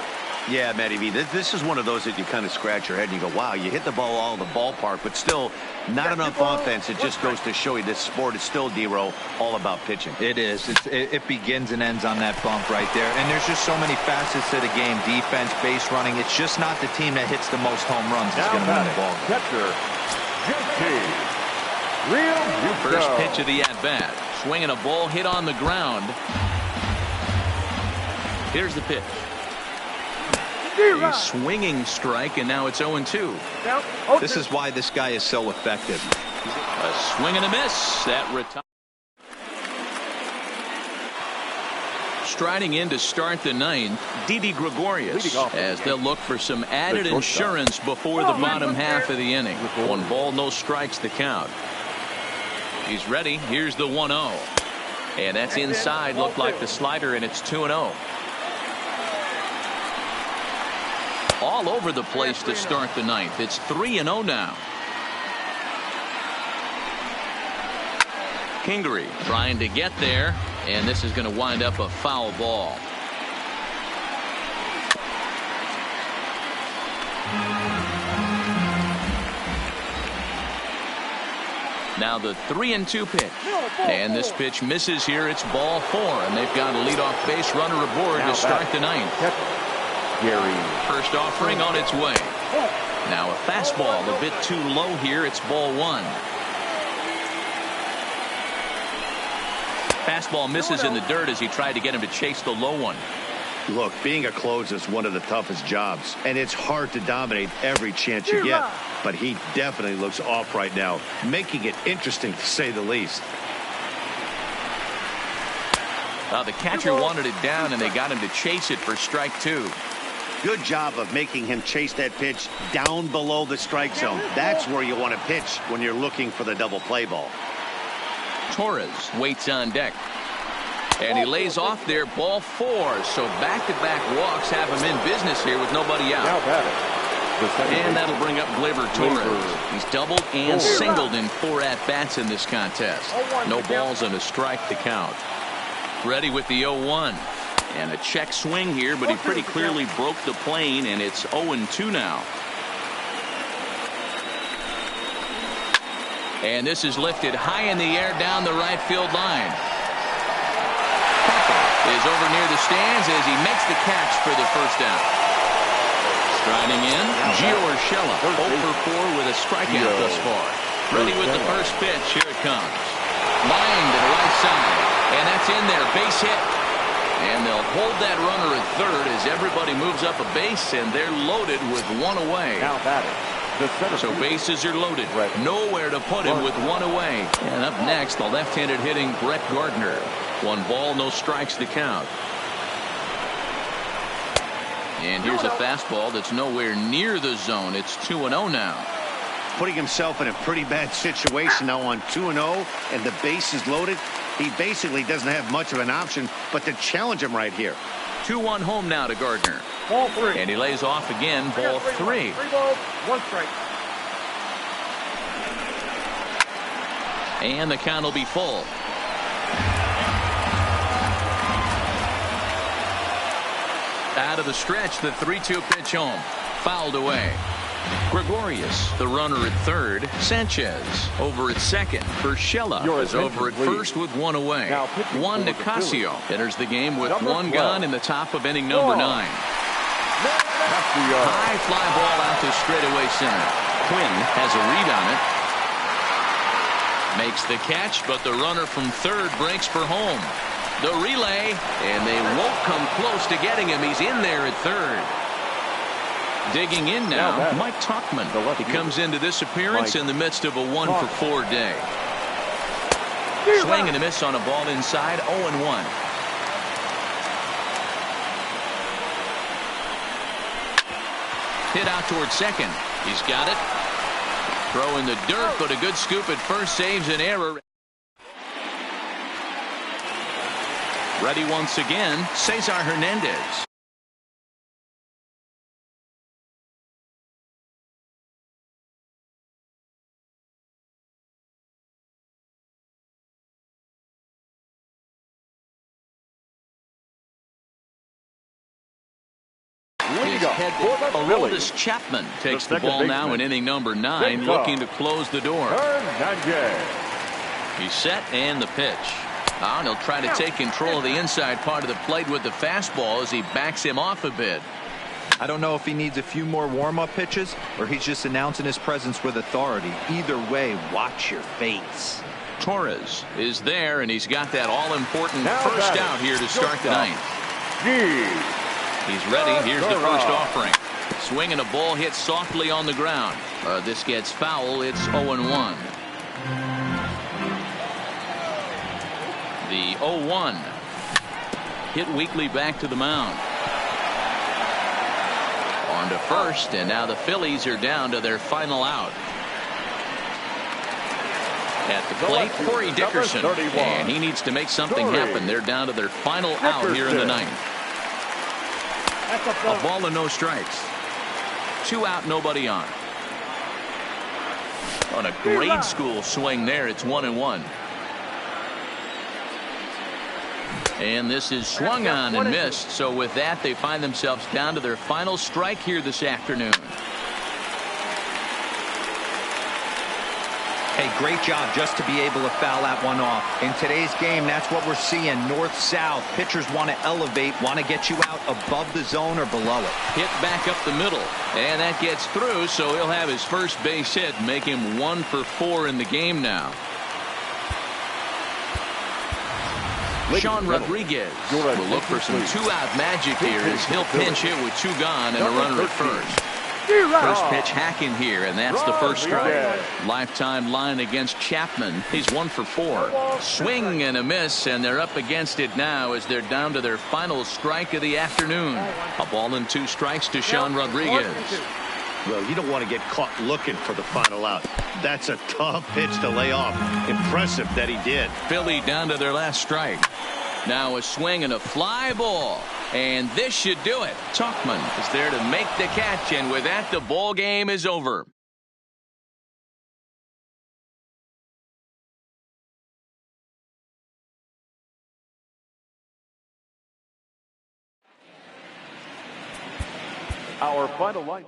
Yeah, Matty V, this is one of those that you kind of scratch your head and you go, wow, you hit the ball all in the ballpark, but still not enough offense. It just goes to show you this sport is still, D-Row, all about pitching. It is. It begins and ends on that bump right there. And there's just so many facets to the game. Defense, base running. It's just not the team that hits the most home runs that's going to win the ball. Catcher, Real First pitch of the at-bat. Swinging a ball hit on the ground. Here's the pitch. A swinging strike, and now it's 0-2. This is why this guy is so effective. A swing and a miss. That retires. Striding in to start the ninth, Didi Gregorius, as they'll look for some added insurance before the bottom half of the inning. 1 ball, no strikes the count. He's ready. Here's the 1-0. And that's inside. Looked like the slider, and it's 2-0. All over the place to start the ninth. It's 3-0 now. Kingery trying to get there, and this is going to wind up a foul ball. Now the 3-2 pitch, and this pitch misses here. It's ball 4, and they've got a leadoff base runner aboard to start the ninth. First offering on its way. Now a fastball a bit too low here. It's ball 1. Fastball misses in the dirt as he tried to get him to chase the low one. Look, being a closer is one of the toughest jobs, and it's hard to dominate every chance you get. But he definitely looks off right now, making it interesting to say the least. The catcher wanted it down, and they got him to chase it for strike 2. Good job of making him chase that pitch down below the strike zone. That's where you want to pitch when you're looking for the double play ball. Torres waits on deck. And he lays off there, ball 4. So back-to-back walks have him in business here with nobody out. And that'll bring up Gleyber Torres. He's doubled and singled in 4 at-bats in this contest. No balls and a strike to count. Ready with the 0-1. And a check swing here, but he pretty clearly broke the plane, and it's 0-2 now. And this is lifted high in the air down the right field line. Is over near the stands as he makes the catch for the first out. Striding in, Gio Urshela, 0 for 4 with a strikeout thus far. Ready with the first pitch. Here it comes. Line to the right side, and that's in there. Base hit. And they'll hold that runner at third as everybody moves up a base, and they're loaded with 1 away. Now batting. So bases are loaded. Nowhere to put him with 1 away. And up next, the left-handed hitting Brett Gardner. 1 ball, no strikes to count. And here's a fastball that's nowhere near the zone. It's 2-0 now. Putting himself in a pretty bad situation now on 2-0, and the base is loaded. He basically doesn't have much of an option but to challenge him right here. 2-1 home now to Gardner. Ball 3. And he lays off again, ball 3. 3 balls, 1 strike. And the count will be full. Out of the stretch, the 3-2 pitch home. Fouled away. Gregorius, the runner at third. Sanchez over at second. Urshela is over at first with 1 away. Juan Nicasio enters the game with 1 gone in the top of inning number 9. High fly ball out to straightaway center. Quinn has a read on it. Makes the catch, but the runner from third breaks for home. The relay, and they won't come close to getting him. He's in there at third. Digging in now, Mike Tuchman. He comes into this appearance in the midst of a 1-for-4 day. Swing and a miss on a ball inside, 0-1. Hit out towards second. He's got it. Throw in the dirt, but a good scoop at first saves an error. Ready once again, Cesar Hernandez. Aroldis Chapman takes the ball now in inning number 9, looking to close the door. He's set and the pitch. And he'll try to take control of the inside part of the plate with the fastball as he backs him off a bit. I don't know if he needs a few more warm-up pitches or he's just announcing his presence with authority. Either way, watch your face. Torres is there, and he's got that all-important first out here to start the ninth. He's ready. Here's the first offering. Swing and a ball hit softly on the ground. This gets foul. It's 0-1. The 0-1 hit weakly back to the mound. On to first, and now the Phillies are down to their final out. At the plate, Corey Dickerson, and he needs to make something happen. They're down to their final out here in the ninth. A ball and no strikes. 2 out, nobody on. On a grade school swing there, it's 1-1. And this is swung on and missed. So with that, they find themselves down to their final strike here this afternoon. Hey, great job just to be able to foul that one off. In today's game, that's what we're seeing. North-south. Pitchers want to elevate, want to get you out above the zone or below it. Hit back up the middle. And that gets through, so he'll have his first base hit, make him 1-for-4 in the game now. Sean Rodriguez will look for some 2-out magic here as he'll pinch hit with 2 gone and a runner at first. First pitch hacking here, and that's the first strike. Lifetime line against Chapman. He's 1-for-4. Swing and a miss, and they're up against it now as they're down to their final strike of the afternoon. A ball and 2 strikes to Sean Rodriguez. Well, you don't want to get caught looking for the final out. That's a tough pitch to lay off. Impressive that he did. Philly down to their last strike. Now a swing and a fly ball. And this should do it. Tuchman is there to make the catch, and with that, the ball game is over. Our final line.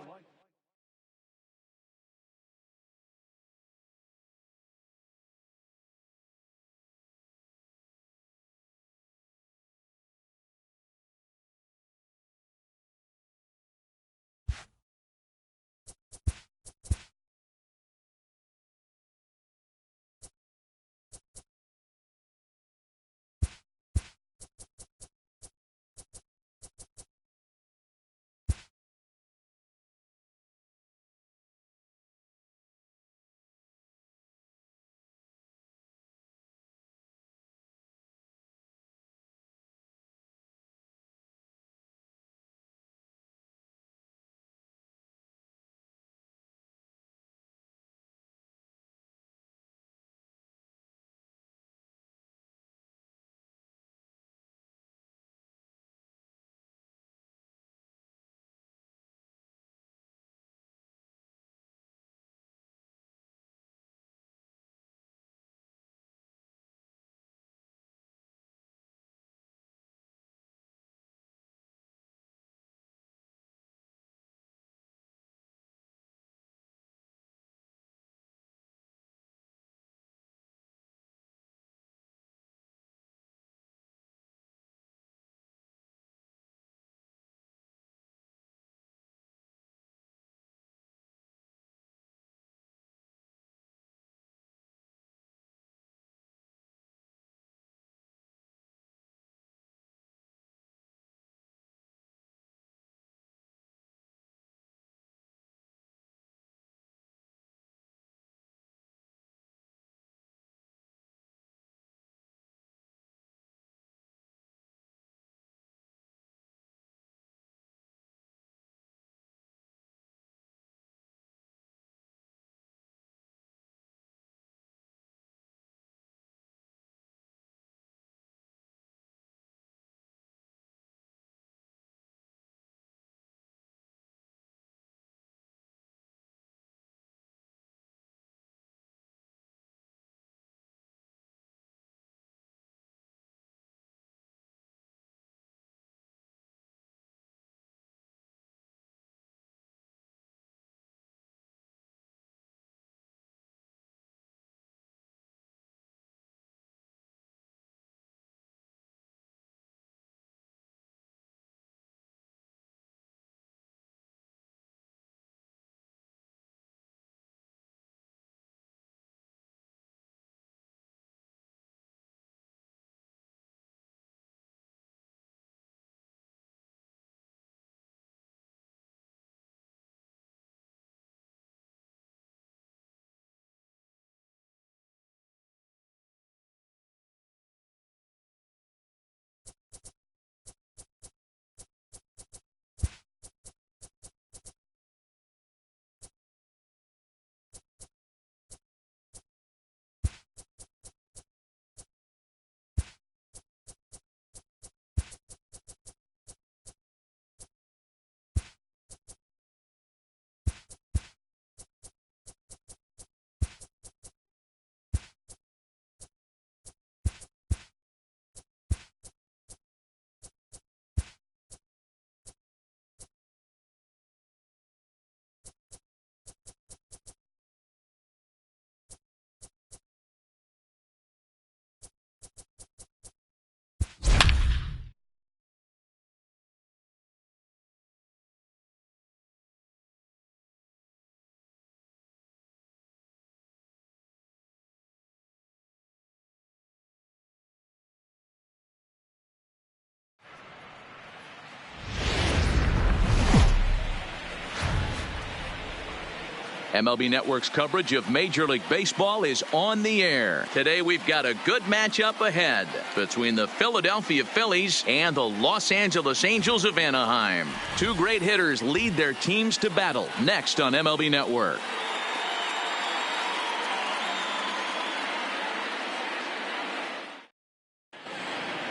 MLB Network's coverage of Major League Baseball is on the air. Today we've got a good matchup ahead between the Philadelphia Phillies and the Los Angeles Angels of Anaheim. Two great hitters lead their teams to battle next on MLB Network.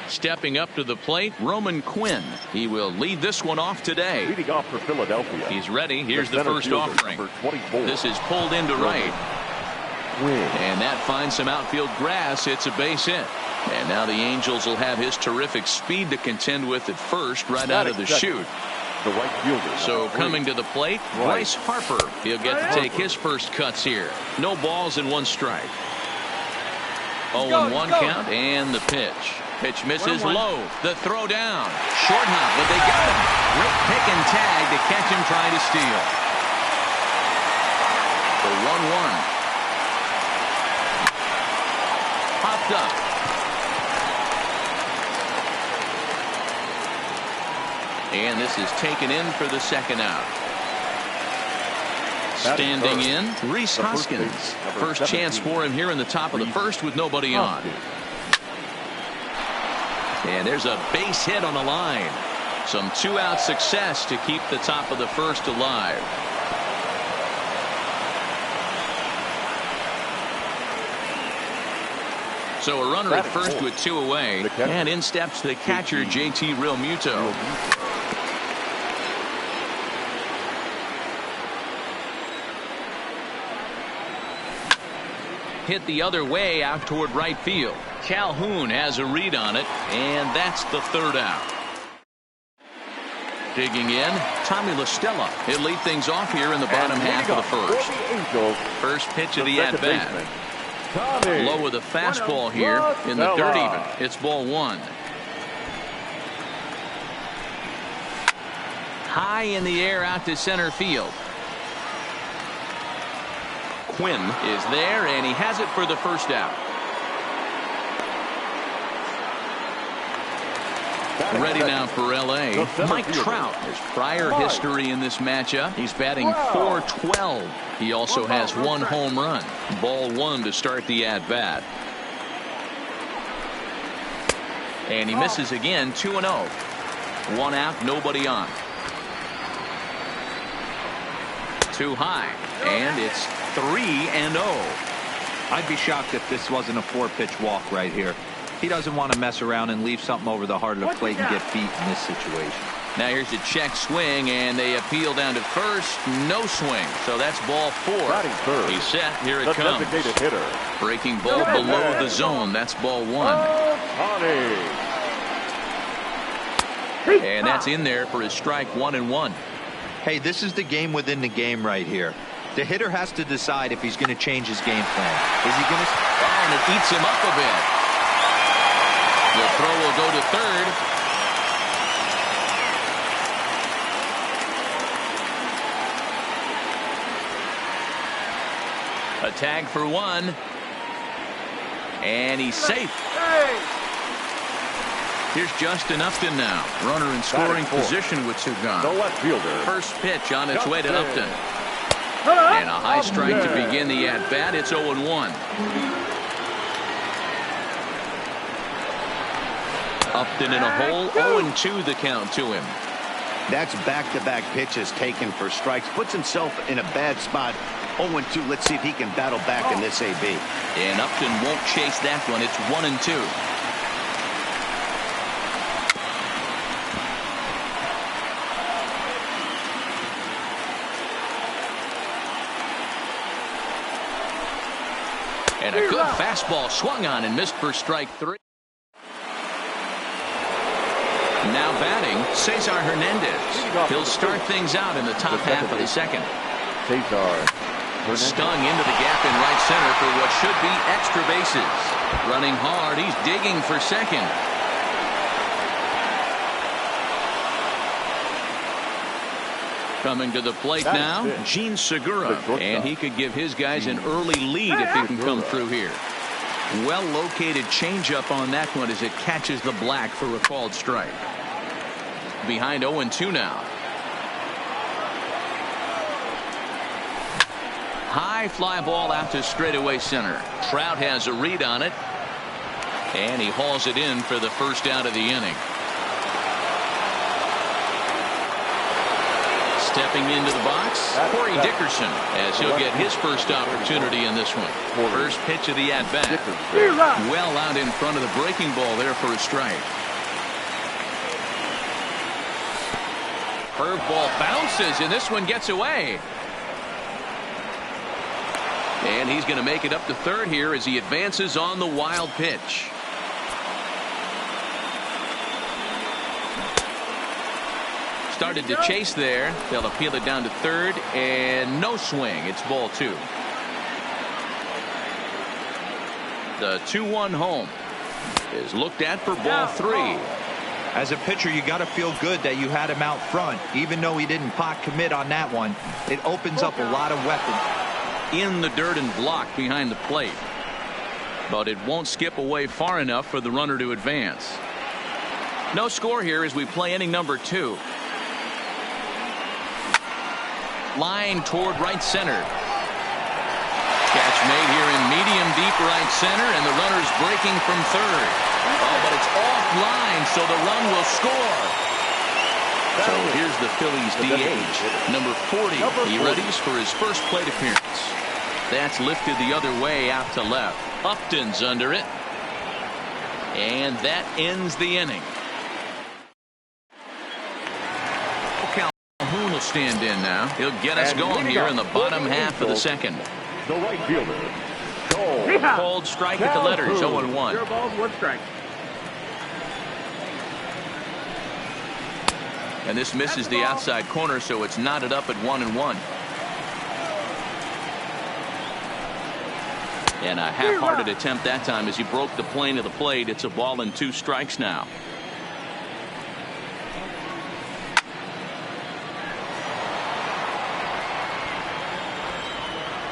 Stepping up to the plate, Roman Quinn. He will lead this one off today. Leading off for Philadelphia. He's ready. Here's the first offering. This is pulled into right. And that finds some outfield grass. It's a base hit. And now the Angels will have his terrific speed to contend with at first right out of the chute. The right fielder. So coming to the plate, Bryce Harper. He'll get to take his first cuts here. No balls and one strike. 0-1 count and the pitch. Pitch misses low. The throw down. Short hop, but they got him. Great pick and tag to catch him trying to steal. The 1-1. Popped up. And this is taken in for the second out. Standing in, Rhys Hoskins. First chance for him here in the top of the first with nobody on. And there's a base hit on the line. Some two-out success to keep the top of the first alive. So a runner at first with two away. And in steps the catcher, JT Realmuto. Hit the other way out toward right field. Calhoun has a read on it, and that's the third out. Digging in, Tommy La Stella. He'll lead things off here in the bottom half of the first. First pitch of the at-bat. Low with a fastball here in the dirt even. It's ball one. High in the air out to center field. Quinn is there, and he has it for the first out. Ready now for L.A. Mike Trout has prior history in this matchup. He's batting .412. He also has one home run. Ball one to start the at-bat. And he misses again, 2-0. One out, nobody on. Too high, and it's 3-0. I'd be shocked if this wasn't a four-pitch walk right here. He doesn't want to mess around and leave something over the heart of the plate and get beat in this situation. Now here's a check swing, and they appeal down to first. No swing, so that's ball four. He's set. Here it comes. Breaking ball below the zone. That's ball one. And that's in there for his strike 1-1. Hey, this is the game within the game right here. The hitter has to decide if he's going to change his game plan. Is he going to? Oh, and it eats him up a bit. The throw will go to third. A tag for one. And he's safe. Here's Justin Upton now. Runner in scoring position with two gone. The left fielder. First pitch on its way to Upton. And a high strike to begin the at-bat. It's 0-1. Upton in a hole. 0-2 the count to him. That's back-to-back pitches taken for strikes. Puts himself in a bad spot. 0-2. Let's see if he can battle back in this AB. And Upton won't chase that one. It's 1-2. And a good fastball swung on and missed for strike three. Now batting, Cesar Hernandez. He'll start things out in the top half of the second. Stung into the gap in right center for what should be extra bases. Running hard, he's digging for second. Coming to the plate now, Gene Segura. And he could give his guys an early lead if he can come through here. Well-located changeup on that one as it catches the black for a called strike. Behind 0-2 now. High fly ball out to straightaway center. Trout has a read on it, and he hauls it in for the first out of the inning. Stepping into the box, Corey Dickerson, as he'll get his first opportunity in this one. First pitch of the at-bat. Well out in front of the breaking ball there for a strike. Curveball bounces, and this one gets away. And he's going to make it up to third here as he advances on the wild pitch. Started to chase there. They'll appeal it down to third, and no swing. It's ball two. The 2-1 home is looked at for ball three. As a pitcher, you got to feel good that you had him out front. Even though he didn't pot commit on that one, it opens up a lot of weapons. In the dirt and blocked behind the plate. But it won't skip away far enough for the runner to advance. No score here as we play inning number 2. Line toward right center. Catch made here in medium deep right center, and the runner's breaking from third. Oh, but it's offline, so the run will score. So here's the Phillies DH, number 40. He readies for his first plate appearance. That's lifted the other way out to left. Upton's under it. And that ends the inning. Calhoun will stand in now. He'll get us going here in the bottom half of the second. The right fielder, Cold strike at the letters, 0-1. 0 balls, 1 strike. And this misses the outside corner, so it's knotted up at 1-1. And a half-hearted attempt that time as he broke the plane of the plate. It's a ball and 2 strikes now.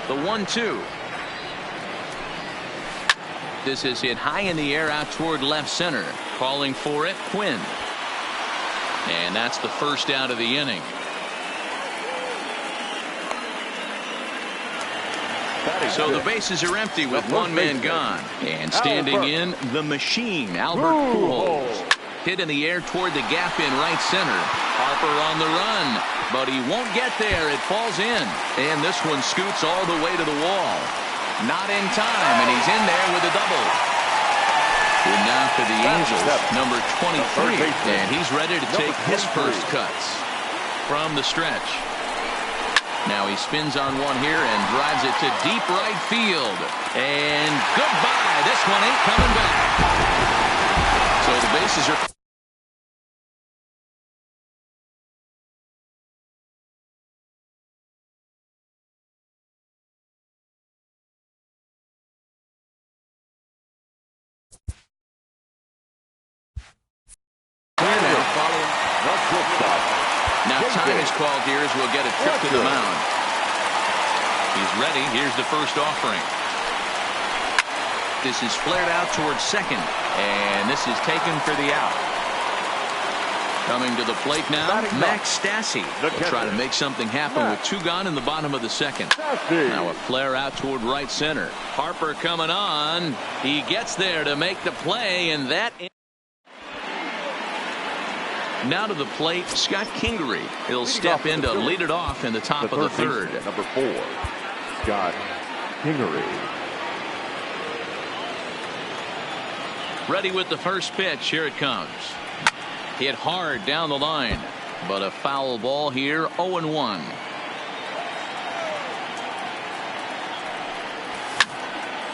The 1-2. This is hit high in the air out toward left center. Calling for it, Quinn. And that's the first out of the inning. So the bases are empty with one man gone. And standing in, the machine, Albert Pujols. Hit in the air toward the gap in right center. Harper on the run, but he won't get there. It falls in. And this one scoots all the way to the wall. Not in time, and he's in there with a double. And now for the Angels, number 23. And he's ready to take his first cuts from the stretch. Now he spins on one here and drives it to deep right field. And goodbye. This one ain't coming back. So the bases are... Now time is called here as we'll get a trip to the mound. He's ready. Here's the first offering. This is flared out towards second, and this is taken for the out. Coming to the plate now, Max Stassi will try to make something happen with 2 gone in the bottom of the second. Now a flare out toward right center. Harper coming on. He gets there to make the play, and that... Now to the plate, Scott Kingery. He'll step in to lead it off in the top of the third. Number 4, Scott Kingery. Ready with the first pitch. Here it comes. Hit hard down the line, but a foul ball here, 0-1.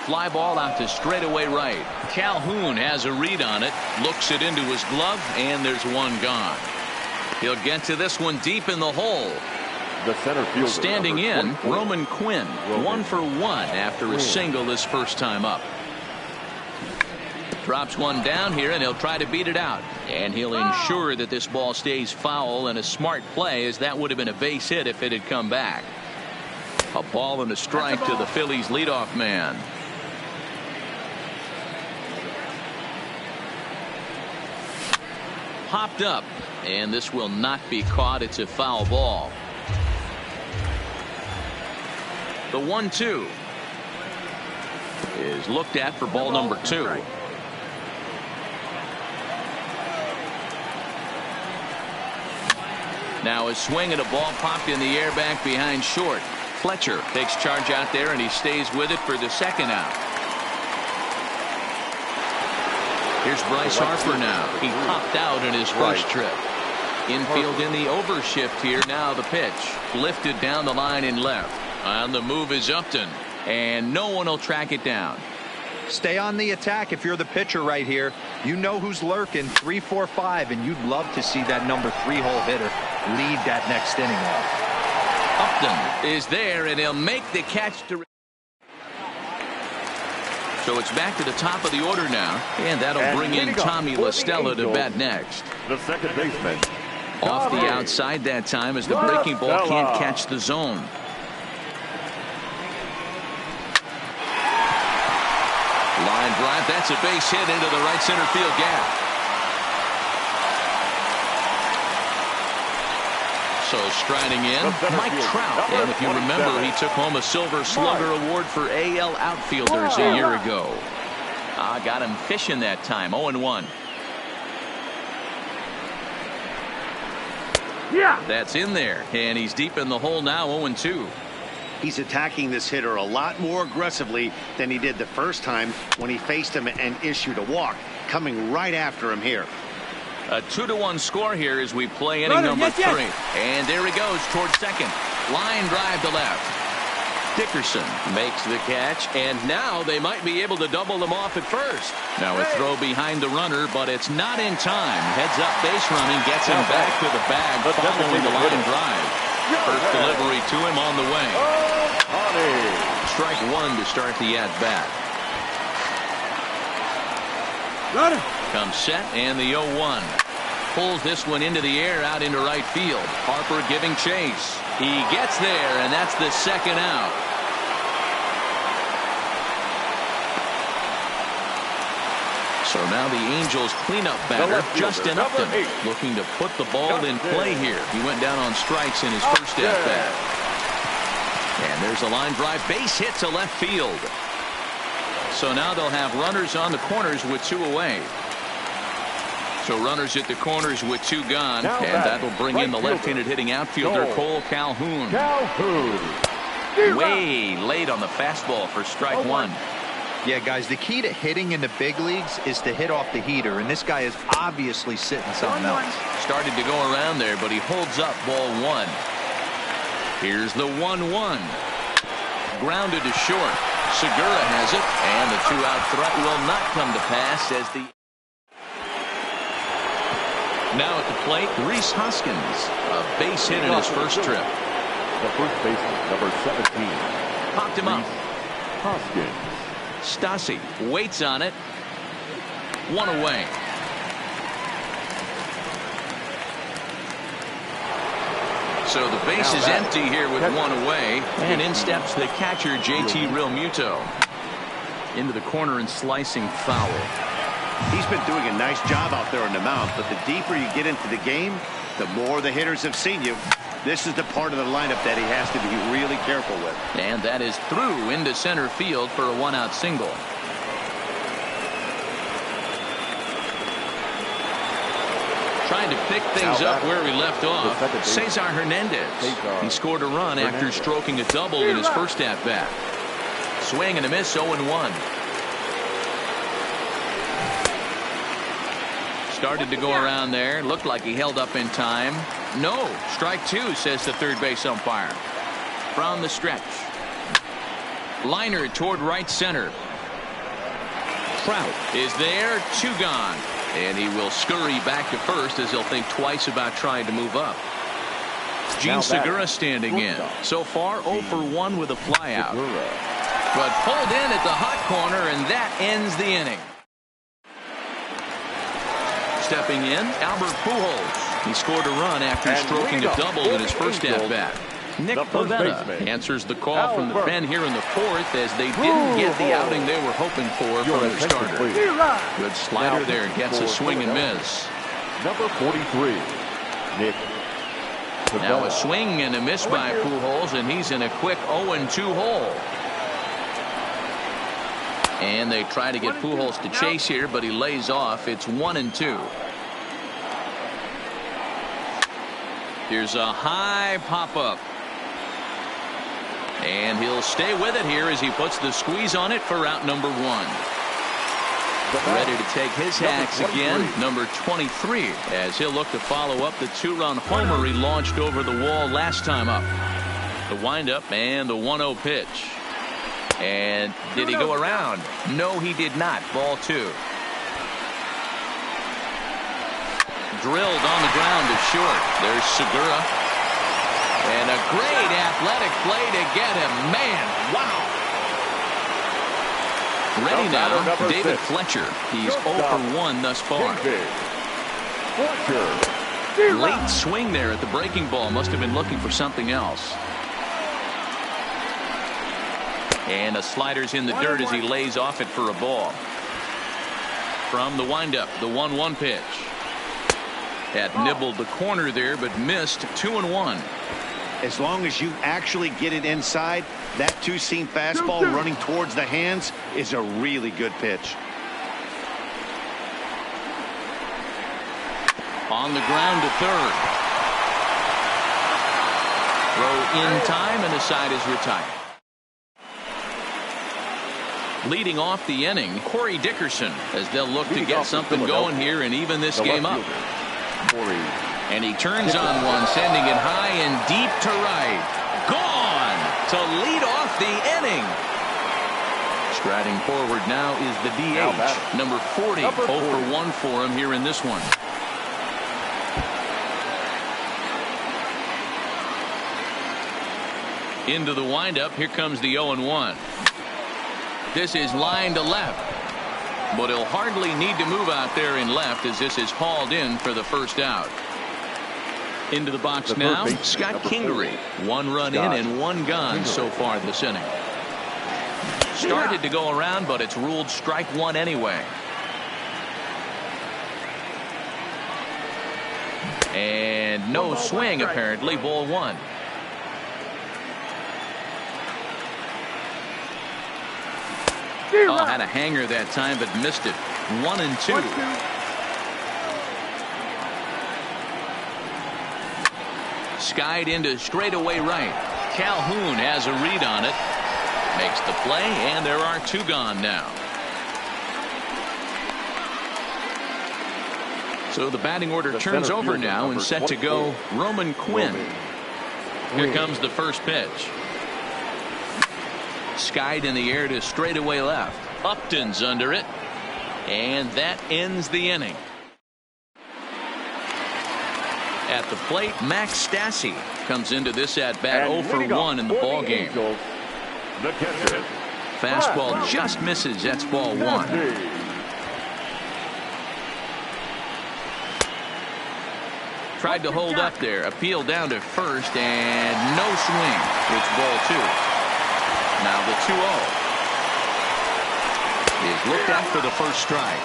Fly ball out to straightaway right. Calhoun has a read on it, looks it into his glove, and there's one gone. He'll get to this one deep in the hole. The center fielder, standing in, Roman Quinn, 1 for 1 after a single this first time up. Drops one down here, and he'll try to beat it out. And he'll ensure that this ball stays foul, and a smart play, as that would have been a base hit if it had come back. A ball and a strike to the Phillies leadoff man. Popped up, and this will not be caught. It's a foul ball. The 1-2 is looked at for ball number 2. Now a swing and a ball popped in the air back behind short. Fletcher takes charge out there, and he stays with it for the second out. Here's Bryce Harper now. He popped out in his first trip. Infield in the overshift here. Now the pitch. Lifted down the line in left. On the move is Upton. And no one will track it down. Stay on the attack if you're the pitcher right here. You know who's lurking. 3, 4, 5, and you'd love to see that number 3-hole hitter lead that next inning off. Upton is there, and he'll make the catch to... So it's back to the top of the order now, and that'll bring in Tommy La Stella to bat next. The second baseman. Off the outside that time as the breaking ball can't catch the zone. Line drive, that's a base hit into the right center field gap. So striding in, Mike Trout. And if you remember, he took home a Silver Slugger Award for AL outfielders a year ago. Got him fishing that time. 0-1. Yeah, that's in there, and he's deep in the hole now. 0-2. He's attacking this hitter a lot more aggressively than he did the first time when he faced him and issued a walk. Coming right after him here. A 2-1 score here as we play inning number 3. And there he goes towards second. Line drive to left. Dickerson makes the catch, and now they might be able to double them off at first. Now a throw behind the runner, but it's not in time. Heads up base running, gets him back to the bag following the line drive. First delivery to him on the way. Strike 1 to start the at-bat. Comes set, and the 0-1. Pulls this one into the air out into right field. Harper giving chase. He gets there, and that's the second out. So now the Angels cleanup batter, Justin Upton, looking to put the ball in play here. He went down on strikes in his first at-bat. And there's a line drive base hit to left field. So now they'll have runners on the corners with 2 away. So runners at the corners with 2 gone, and that'll bring in the left-handed hitting outfielder Cole Calhoun. Way late on the fastball for strike 1. Yeah, guys, the key to hitting in the big leagues is to hit off the heater, and this guy is obviously sitting something else. Started to go around there, but he holds up ball 1. Here's the 1-1. Grounded to short. Segura has it, and the 2-out threat will not come to pass as the... Now at the plate, Rhys Hoskins, a base hit in his first trip. The first baseman, number 17. Popped him up. Hoskins. Stassi waits on it. 1 away. So the base is empty here with 1 away. And in steps the catcher, JT Realmuto. Into the corner and slicing foul. He's been doing a nice job out there on the mound, but the deeper you get into the game, the more the hitters have seen you. This is the part of the lineup that he has to be really careful with. And that is through into center field for a 1-out single. Trying to pick things up where we left off. Cesar Hernandez. He scored a run after stroking a double in his first at-bat. Swing and a miss, 0-1. Started to go around there. Looked like he held up in time. No. Strike 2, says the third base umpire. From the stretch. Liner toward right center. Trout is there. 2 gone. And he will scurry back to first as he'll think twice about trying to move up. Gene Segura standing in. So far 0 for 1 with a flyout. But pulled in at the hot corner, and that ends the inning. Stepping in, Albert Pujols. He scored a run after stroking a double in his first at-bat. Nick Pivetta answers the call from the pen here in the 4th as they didn't get the outing they were hoping for from their starter. Good slider there, gets a swing and miss. Number 43, Nick Now a swing and a miss by Pujols, and he's in a quick 0-2 hole. And they try to get Pujols to chase here, but he lays off. It's 1-2. Here's a high pop-up. And he'll stay with it here as he puts the squeeze on it for out number 1. Ready to take his hacks again, number 23, as he'll look to follow up the 2-run homer he launched over the wall last time up. The windup and the 1-0 pitch. And did he go around? No, he did not. Ball 2. Drilled on the ground to short. There's Segura. And a great athletic play to get him. Man, wow. Ready now, David Fletcher. He's 0 for 1 thus far. Late swing there at the breaking ball. Must have been looking for something else. And a slider's in the dirt as he lays off it for a ball. From the windup, the 1-1 pitch. That nibbled the corner there, but missed. 2-1. As long as you actually get it inside, that two-seam fastball running towards the hands is a really good pitch. On the ground to third. Throw in time, and the side is retired. Leading off the inning, Corey Dickerson, as they'll look to get something going here and even this game up. And he turns on one, sending it high and deep to right. Gone to lead off the inning. Striding forward now is the DH, number 40. 0 for 1 for him here in this one. Into the windup. Here comes the 0-1. This is line to left, but he'll hardly need to move out there in left as this is hauled in for the first out. Into the box now, Scott Kingery. 1 run in and 1 gone so far this inning. Started to go around, but it's ruled strike 1 anyway. And no swing apparently. Ball 1. Oh, had a hanger that time, but missed it. 1-2. Skied into straightaway right. Calhoun has a read on it. Makes the play, and there are 2 gone now. So the batting order turns over now and set to go Roman Quinn. Here comes the first pitch. Skied in the air to straightaway left. Upton's under it. And that ends the inning. At the plate, Max Stassi comes into this at-bat 0 for 1 in the ball game. Fastball just misses. That's ball 1. Tried to hold up there. Appeal down to first, and no swing. It's ball 2. Now the 2-0 is looked at for the first strike.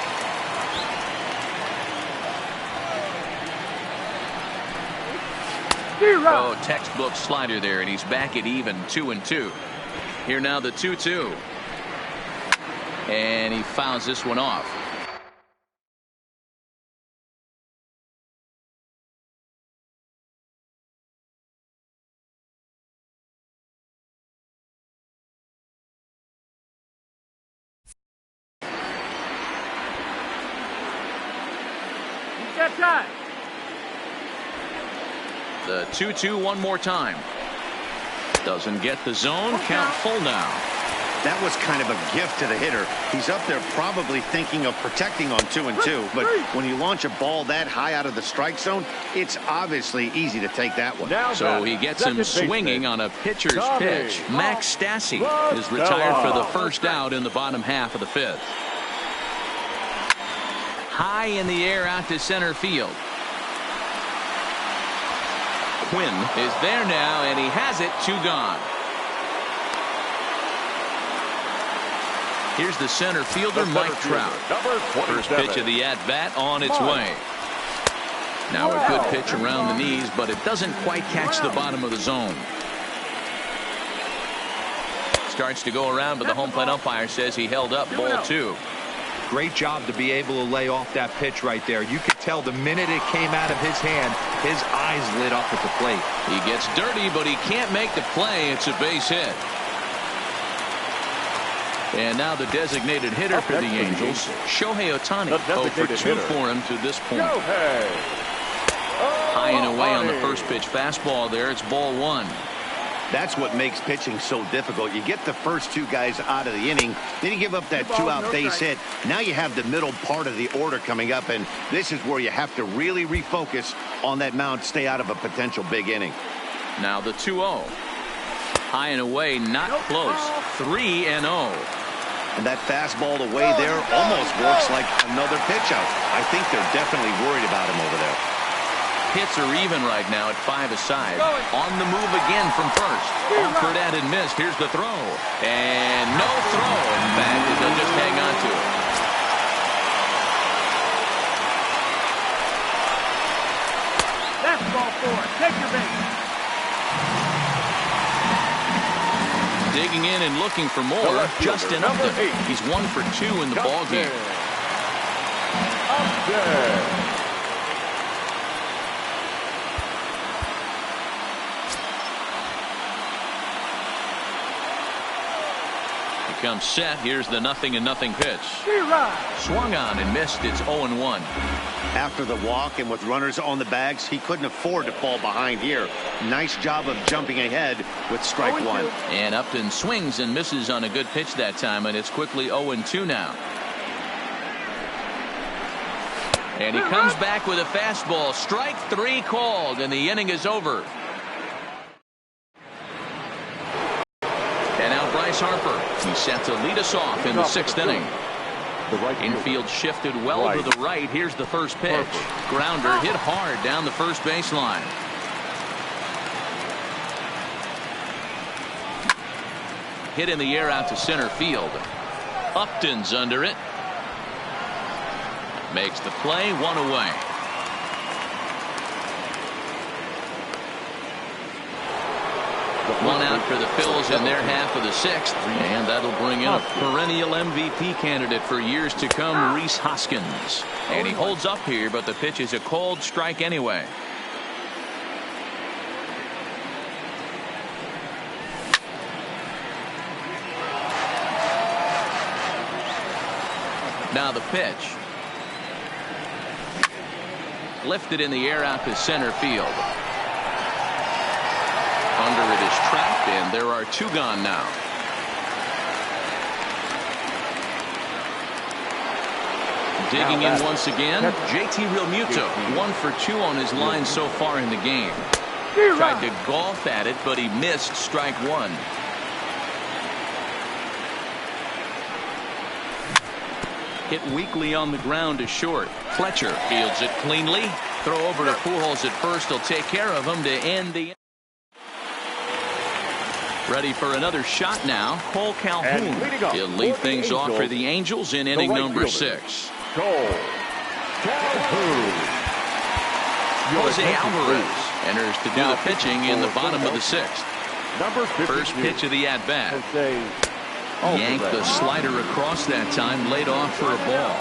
Oh, textbook slider there, and he's back at even 2-2. Here now the 2-2. And he fouls this one off. The 2-2 one more time. Doesn't get the zone. Count full now. That was kind of a gift to the hitter. He's up there probably thinking of protecting on 2-2. But when you launch a ball that high out of the strike zone, it's obviously easy to take that one. So he gets him swinging on a pitcher's pitch. Max Stassi is retired for the first out in the bottom half of the 5th. High in the air out to center field. Quinn is there now, and he has it. 2 gone. Here's the center fielder, Mike Trout. First pitch of the at-bat on its way. Now a good pitch around the knees, but it doesn't quite catch the bottom of the zone. Starts to go around, but the home plate umpire says he held up ball 2. Great job to be able to lay off that pitch right there. You could tell the minute it came out of his hand, his eyes lit up at the plate. He gets dirty, but he can't make the play. It's a base hit. And now the designated hitter for the Angels, Shohei Ohtani, 0 for 2 for him to this point. High and away on the first pitch fastball there. It's ball 1. That's what makes pitching so difficult. You get the first 2 guys out of the inning, then you give up that 2-out base hit. Now you have the middle part of the order coming up, and this is where you have to really refocus on that mound, stay out of a potential big inning. Now the 2-0. High and away, not close. 3-0. And that fastball away there almost works like another pitch out. I think they're definitely worried about him over there. Hits are even right now at 5 aside. On the move again from first. Offered at and missed. Here's the throw. And no throw. In fact, they'll just hang on to it. That's ball 4. Take your base. Digging in and looking for more. Justin Upton. He's 1 for 2 in the ball game. Comes set. Here's the 0-0 pitch. Swung on and missed. It's 0-1. After the walk and with runners on the bags, he couldn't afford to fall behind here. Nice job of jumping ahead with strike 1. And Upton swings and misses on a good pitch that time, and it's quickly 0-2 now. And he comes back with a fastball. Strike 3 called, and the inning is over. And now Bryce Harper. He's set to lead us off in the 6th inning. Infield shifted well to the right. Here's the first pitch. Grounder hit hard down the first baseline. Hit in the air out to center field. Upton's under it. Makes the play, 1 away. One out for the Phils in their half of the 6th, and that'll bring in a perennial MVP candidate for years to come, Rhys Hoskins. And he holds up here, but the pitch is a called strike anyway. Now the pitch. Lifted in the air out to center field. Under it is trapped, and there are 2 gone now. Digging in once again, JT Realmuto, 1 for 2 on his line so far in the game. Tried to golf at it, but he missed strike 1. Hit weakly on the ground to short. Fletcher fields it cleanly. Throw over to Pujols at first. He'll take care of him to end the. Ready for another shot now. Cole Calhoun. He'll lead things off for the Angels in inning number 6. Jose Alvarez enters to do the pitching in the bottom of the 6th. First pitch of the at-bat. Yanked the slider across that time, laid off for a ball.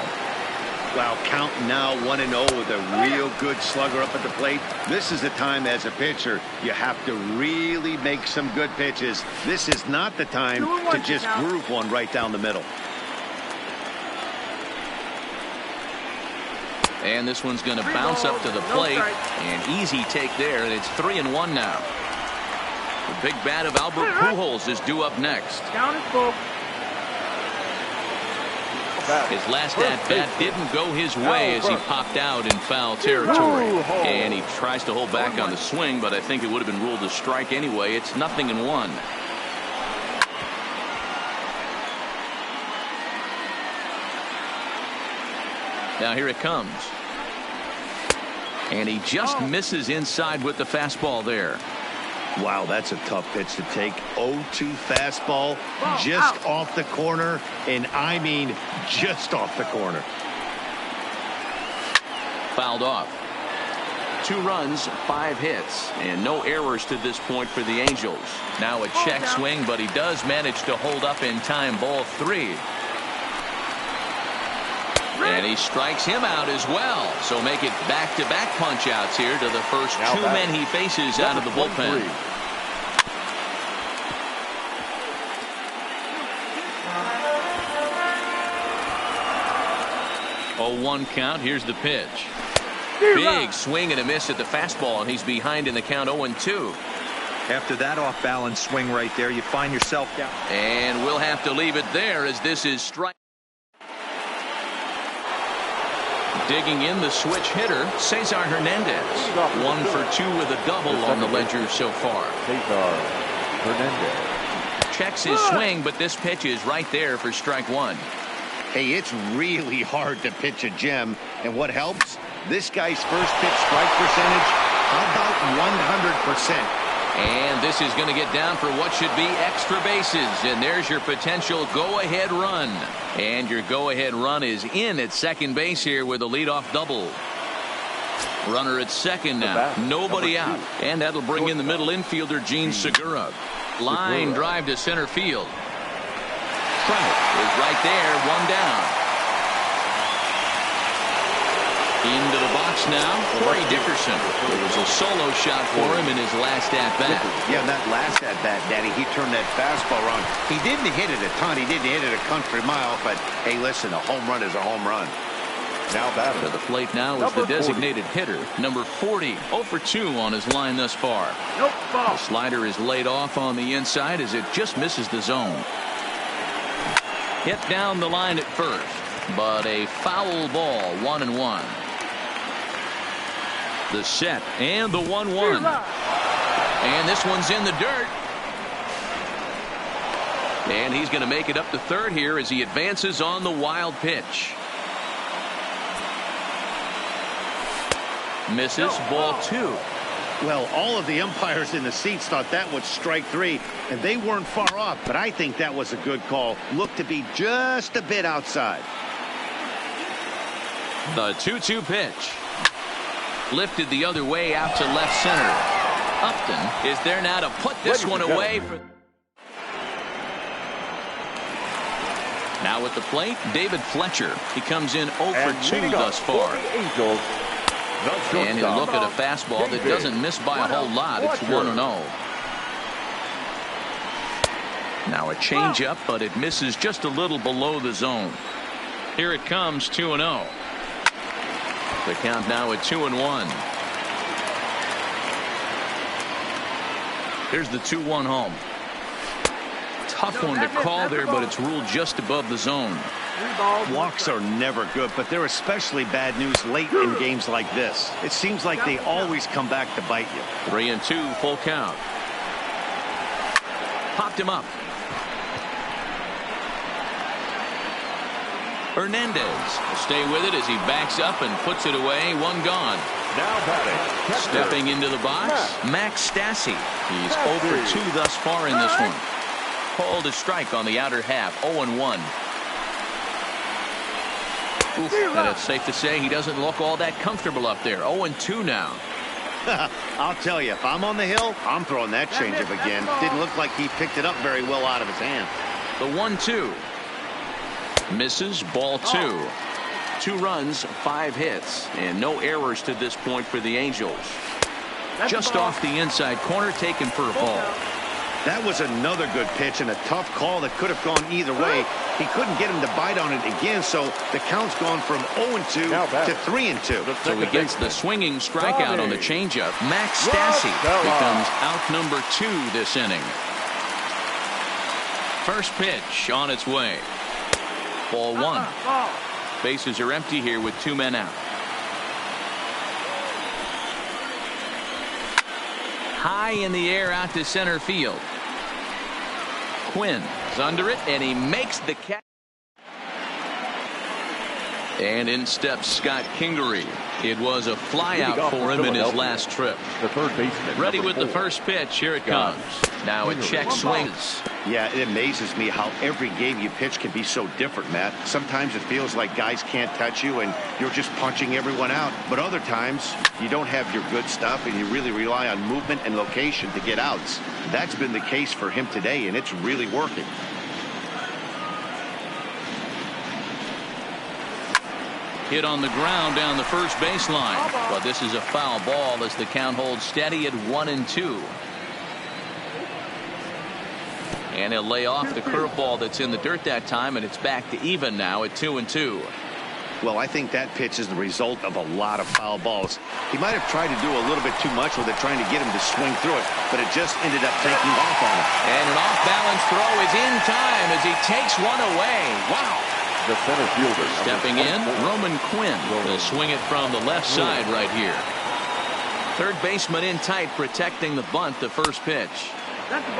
Wow, count now 1-0 with a real good slugger up at the plate. This is the time as a pitcher you have to really make some good pitches. This is not the time to just groove one right down the middle. And this one's going to bounce up to the plate. An easy take there, and it's 3-1 now. The big bat of Albert Pujols is due up next. Down and full. His last at-bat didn't go his way as he popped out in foul territory. And he tries to hold back on the swing, but I think it would have been ruled a strike anyway. It's 0-1. Now here it comes. And he just misses inside with the fastball there. Wow, that's a tough pitch to take. 0-2 fastball, just off the corner, and I mean just off the corner. Fouled off. 2 runs, 5 hits, and no errors to this point for the Angels. Now a check swing, but he does manage to hold up in time. Ball 3. And he strikes him out as well. So make it back-to-back punch-outs here to the first 2 men he faces out of the bullpen. 0-1 count. Here's the pitch. Big swing and a miss at the fastball, and he's behind in the count 0-2. After that off-balance swing right there, you find yourself down. And we'll have to leave it there as this is strike. Digging in the switch hitter, Cesar Hernandez. 1 for 2 with a double on the ledger so far. Cesar Hernandez. Checks his swing, but this pitch is right there for strike 1. Hey, it's really hard to pitch a gem. And what helps? This guy's first pitch strike percentage, how about 100%? And this is going to get down for what should be extra bases. And there's your potential go-ahead run. And your go-ahead run is in at second base here with a leadoff double. Runner at second now. Nobody out. And that'll bring in the middle infielder, Gene Segura. Line drive to center field. Trout is right there, 1 down. Into the box now, Corey Dickerson. It was a solo shot for him in his last at-bat. Yeah, that last at-bat, Daddy, he turned that fastball around. He didn't hit it a ton. He didn't hit it a country mile, but, hey, listen, a home run is a home run. Now batting. To the plate now is the designated hitter, number 40. 0 for 2 on his line thus far. The slider is laid off on the inside as it just misses the zone. Hit down the line at first, but a foul ball, 1-1. The set and the 1-1. And this one's in the dirt. And he's going to make it up to third here as he advances on the wild pitch. Misses, ball 2. Well, all of the umpires in the seats thought that was strike 3, and they weren't far off, but I think that was a good call. Looked to be just a bit outside. The 2-2 pitch. Lifted the other way out to left center. Upton is there now to put this one away. Now at the plate, David Fletcher. He comes in 0 for 2 thus far. And he'll look at a fastball that doesn't miss by a whole lot. It's 1-0. Now a changeup, but it misses just a little below the zone. Here it comes, 2-0. The count now at 2-1. Here's the 2-1 home. Tough one to call there, but it's ruled just above the zone. Walks are never good, but they're especially bad news late in games like this. It seems like they always come back to bite you. 3-2, full count. Popped him up. Hernandez will stay with it as he backs up and puts it away. 1 gone. Now batting. Stepping into the box, Max Stassi. He's 0 for 2 thus far in this one. Called a strike on the outer half. 0-1. And it's safe to say he doesn't look all that comfortable up there. 0-2 now. I'll tell you, if I'm on the hill, I'm throwing that changeup again. Didn't look like he picked it up very well out of his hand. The 1-2. Misses, ball 2. 2 runs, 5 hits, and no errors to this point for the Angels. Just off the inside corner, taken for a ball. That was another good pitch and a tough call that could have gone either way. He couldn't get him to bite on it again, so the count's gone from 0-2 to 3-2. So he gets the swinging strikeout on the changeup. Max Stassi becomes out number 2 this inning. First pitch on its way. Ball 1. Bases are empty here with 2 men out. High in the air out to center field. Quinn is under it, and he makes the catch. And in steps Scott Kingery. It was a flyout for him in his last trip. The third baseman. Ready with the first pitch. Here it comes. Now a check swings. Yeah, it amazes me how every game you pitch can be so different, Matt. Sometimes it feels like guys can't touch you and you're just punching everyone out. But other times, you don't have your good stuff and you really rely on movement and location to get outs. That's been the case for him today, and it's really working. Hit on the ground down the first baseline. But this is a foul ball as the count holds steady at 1-2. And he'll lay off the curveball that's in the dirt that time, and it's back to even now at 2-2. Well, I think that pitch is the result of a lot of foul balls. He might have tried to do a little bit too much with it, trying to get him to swing through it, but it just ended up taking off on him. And an off-balance throw is in time as he takes one away. Wow. The center fielder. Stepping in, Roman Quinn will swing it from the left side right here. Third baseman in tight, protecting the bunt, the first pitch.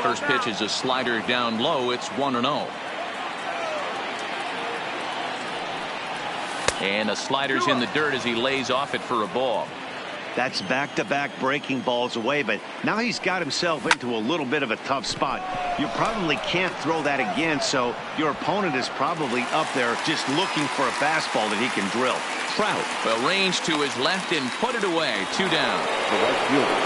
First pitch is a slider down low. It's 1-0. And the slider's in the dirt as he lays off it for a ball. That's back-to-back breaking balls away, but now he's got himself into a little bit of a tough spot. You probably can't throw that again, so your opponent is probably up there just looking for a fastball that he can drill. Trout will range to his left and put it away. 2 down. The right fielder.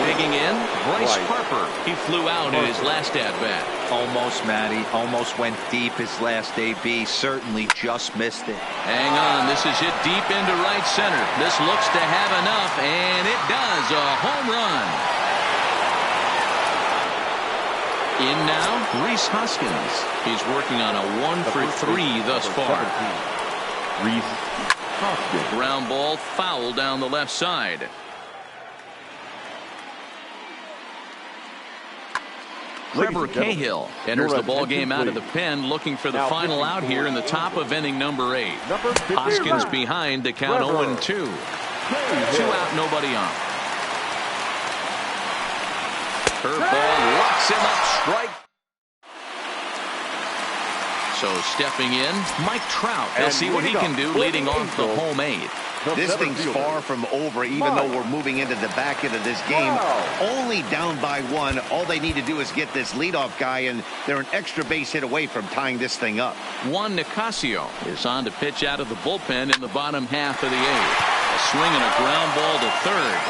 Digging in, Bryce Harper. He flew out in his last at-bat. Almost, Matty. Almost went deep his last AB. Certainly just missed it. Hang on. This is hit deep into right center. This looks to have enough, and it does. A home run. In now, Rhys Hoskins. He's working on a 1-for-3 thus far. Rhys Hoskins. Ground ball foul down the left side. Trevor Cahill enters the ball game out of the pen, looking for the final out here in the top of inning number 8. Hoskins behind, the count 0-2. 2 out, nobody on. Curveball locks him up, strike. So stepping in, Mike Trout. They'll see what he can do leading off the home 8. This thing's far from over, even though we're moving into the back end of this game. Only down by 1. All they need to do is get this leadoff guy, and they're an extra base hit away from tying this thing up. Juan Nicasio is on to pitch out of the bullpen in the bottom half of the 8th. A swing and a ground ball to third.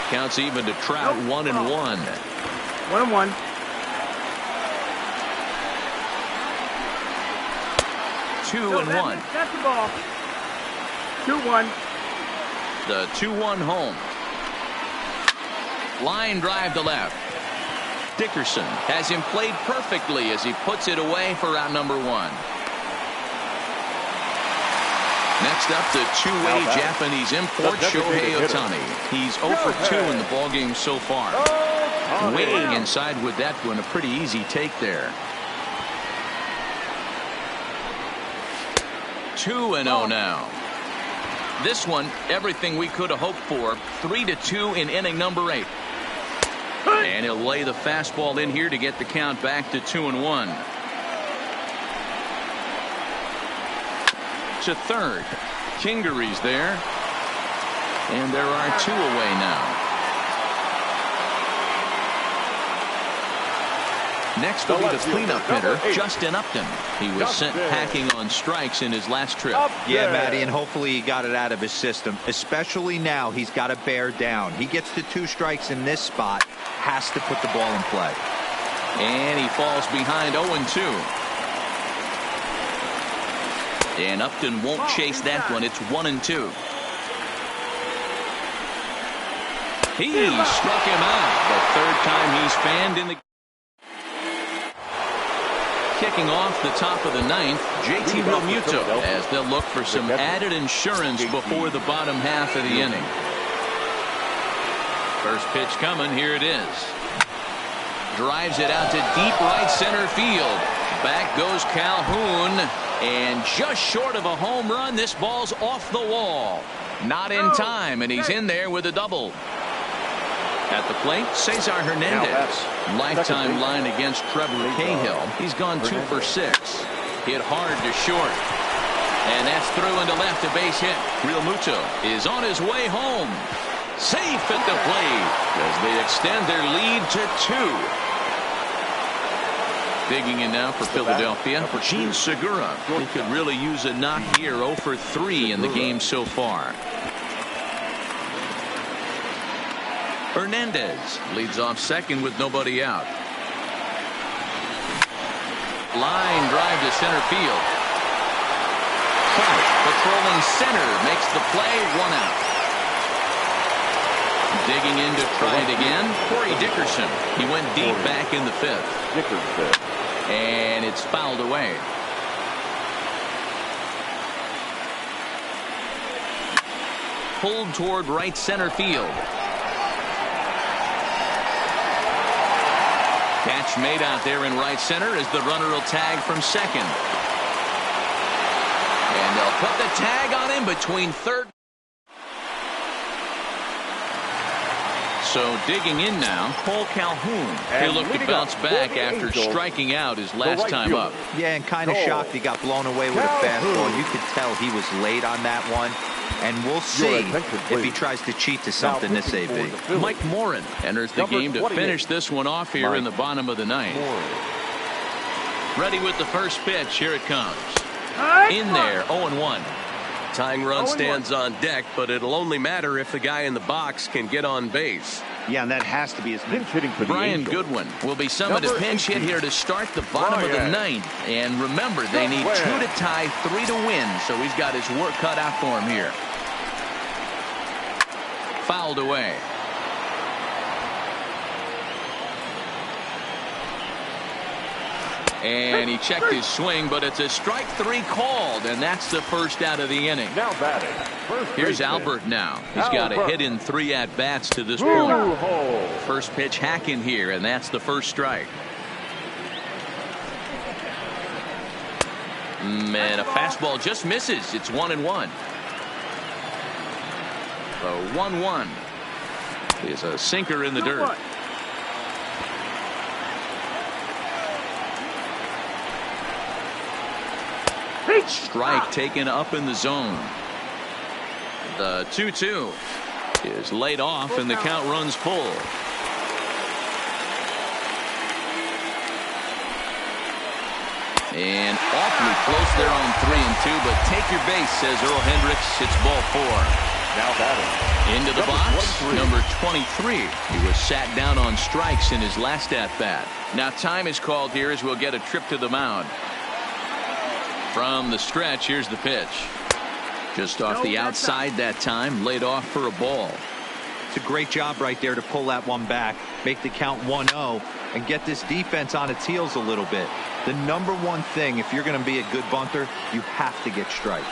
Counts even to Trout. 1-1. 1-1. Two and one. That's the ball. 2-1. The 2-1 home. Line drive to left. Dickerson has him played perfectly as he puts it away for out number 1. Next up, the two-way Japanese import, Shohei Ohtani. He's 0 for 2 in the ballgame so far. Way inside with that one, a pretty easy take there. 2-0 now. This one, everything we could have hoped for. 3-2 in inning number 8. And he'll lay the fastball in here to get the count back to 2-1. To third. Kingery's there. And there are 2 away now. Next will be the cleanup hitter, Justin Upton. He was sent packing on strikes in his last trip. Yeah, Matty, and hopefully he got it out of his system. Especially now, he's got to bear down. He gets to 2 strikes in this spot, has to put the ball in play. And he falls behind 0-2. And Upton won't chase that one. It's 1-2. He struck him out. The 3rd time he's fanned in the. Kicking off the top of the 9th, JT Realmuto, as they'll look for some added insurance before the bottom half of the inning. First pitch coming. Here it is. Drives it out to deep right center field. Back goes Calhoun, and just short of a home run. This ball's off the wall. Not in time, and he's in there with a double. At the plate, Cesar Hernandez. Lifetime line against Trevor Cahill. He's gone 2 for 6. Hit hard to short. And that's through into left, a base hit. Realmuto is on his way home. Safe at the plate as they extend their lead to 2. Digging in now for Philadelphia, Gene Segura. He could really use a knock here. 0 for 3 in the game so far. Hernandez leads off second with nobody out. Line drive to center field. Trout patrolling center makes the play. 1 out. Digging in to try it again, Corey Dickerson. He went deep back in the 5th. And it's fouled away. Pulled toward right center field. Catch made out there in right center as the runner will tag from second. And they'll put the tag on him between third. So digging in now, Cole Calhoun. He'll look to bounce back after striking out his last time up. Yeah, and kind of shocked he got blown away with a fastball. You could tell he was late on that one. And we'll see if he tries to cheat to something this AB. Mike Morin enters the game to finish this one off here in the bottom of the 9th. Ready with the first pitch. Here it comes. In there, 0-1. Tying run stands on deck, but it'll only matter if the guy in the box can get on base. Yeah, and that has to be his pinch hitting for the Brian Angels. Goodwin will be summoned to pinch hit here to start the bottom of the 9th. And remember, they need 2 to tie, 3 to win, so he's got his work cut out for him here. Fouled away. And he checked his swing, but it's a strike 3 called, and that's the first out of the inning. Now batting. Here's Albert now. He's got a hit in 3 at-bats to this point. First pitch hacking here, and that's the first strike. And a fastball just misses. It's 1-1. The 1-1 is a sinker in the dirt. Strike taken up in the zone. The 2-2 is laid off and the count runs full. And awfully close there on 3-2, but take your base, says Earl Hendricks. It's ball 4. Now batting. Into the box, number 23. He was sat down on strikes in his last at-bat. Now time is called here as we'll get a trip to the mound. From the stretch, here's the pitch. Just off the outside that time, laid off for a ball. It's a great job right there to pull that one back, make the count 1-0, and get this defense on its heels a little bit. The number one thing, if you're going to be a good bunter, you have to get strikes.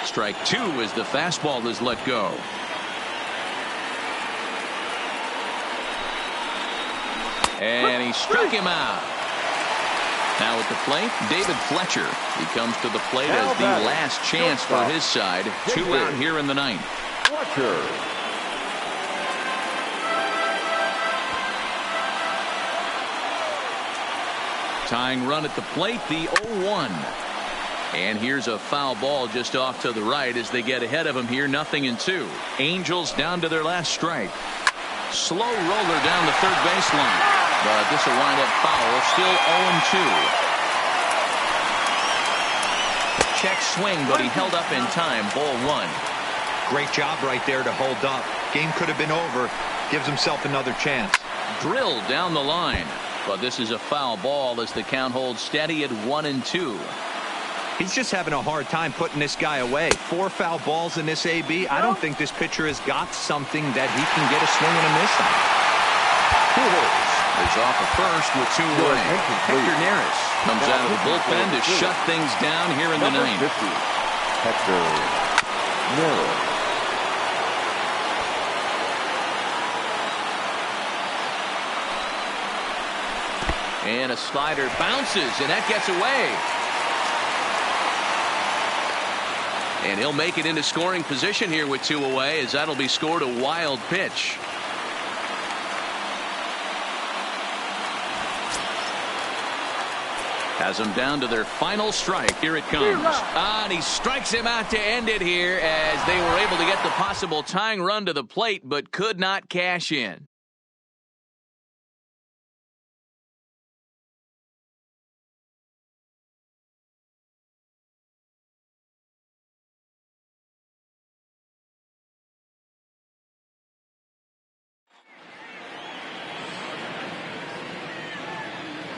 Strike 2 as the fastball is let go. And he struck him out. Now at the plate, David Fletcher. He comes to the plate as the last chance for his side. 2 out here in the 9th. Fletcher. Tying run at the plate, the 0-1. And here's a foul ball just off to the right as they get ahead of him here. 0-2. Angels down to their last strike. Slow roller down the third baseline. But this will wind up foul. Still 0-2. Check swing, but he held up in time. Ball 1. Great job right there to hold up. Game could have been over. Gives himself another chance. Drilled down the line. But this is a foul ball as the count holds steady at 1-2. He's just having a hard time putting this guy away. 4 foul balls in this AB. I don't think this pitcher has got something that he can get a swing and a miss on. Pujols is off at first with 2 away. Hector Neris comes out of the bullpen to shut things down here in the 9th. Hector Neris. And a slider bounces, and that gets away. And he'll make it into scoring position here with 2 away, as that'll be scored a wild pitch. Has them down to their final strike. Here it comes. And he strikes him out to end it here as they were able to get the possible tying run to the plate but could not cash in.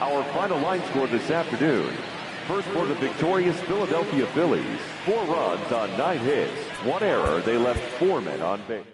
Our final line score this afternoon. First for the victorious Philadelphia Phillies. 4 runs on 9 hits. 1 error. They left 4 men on base.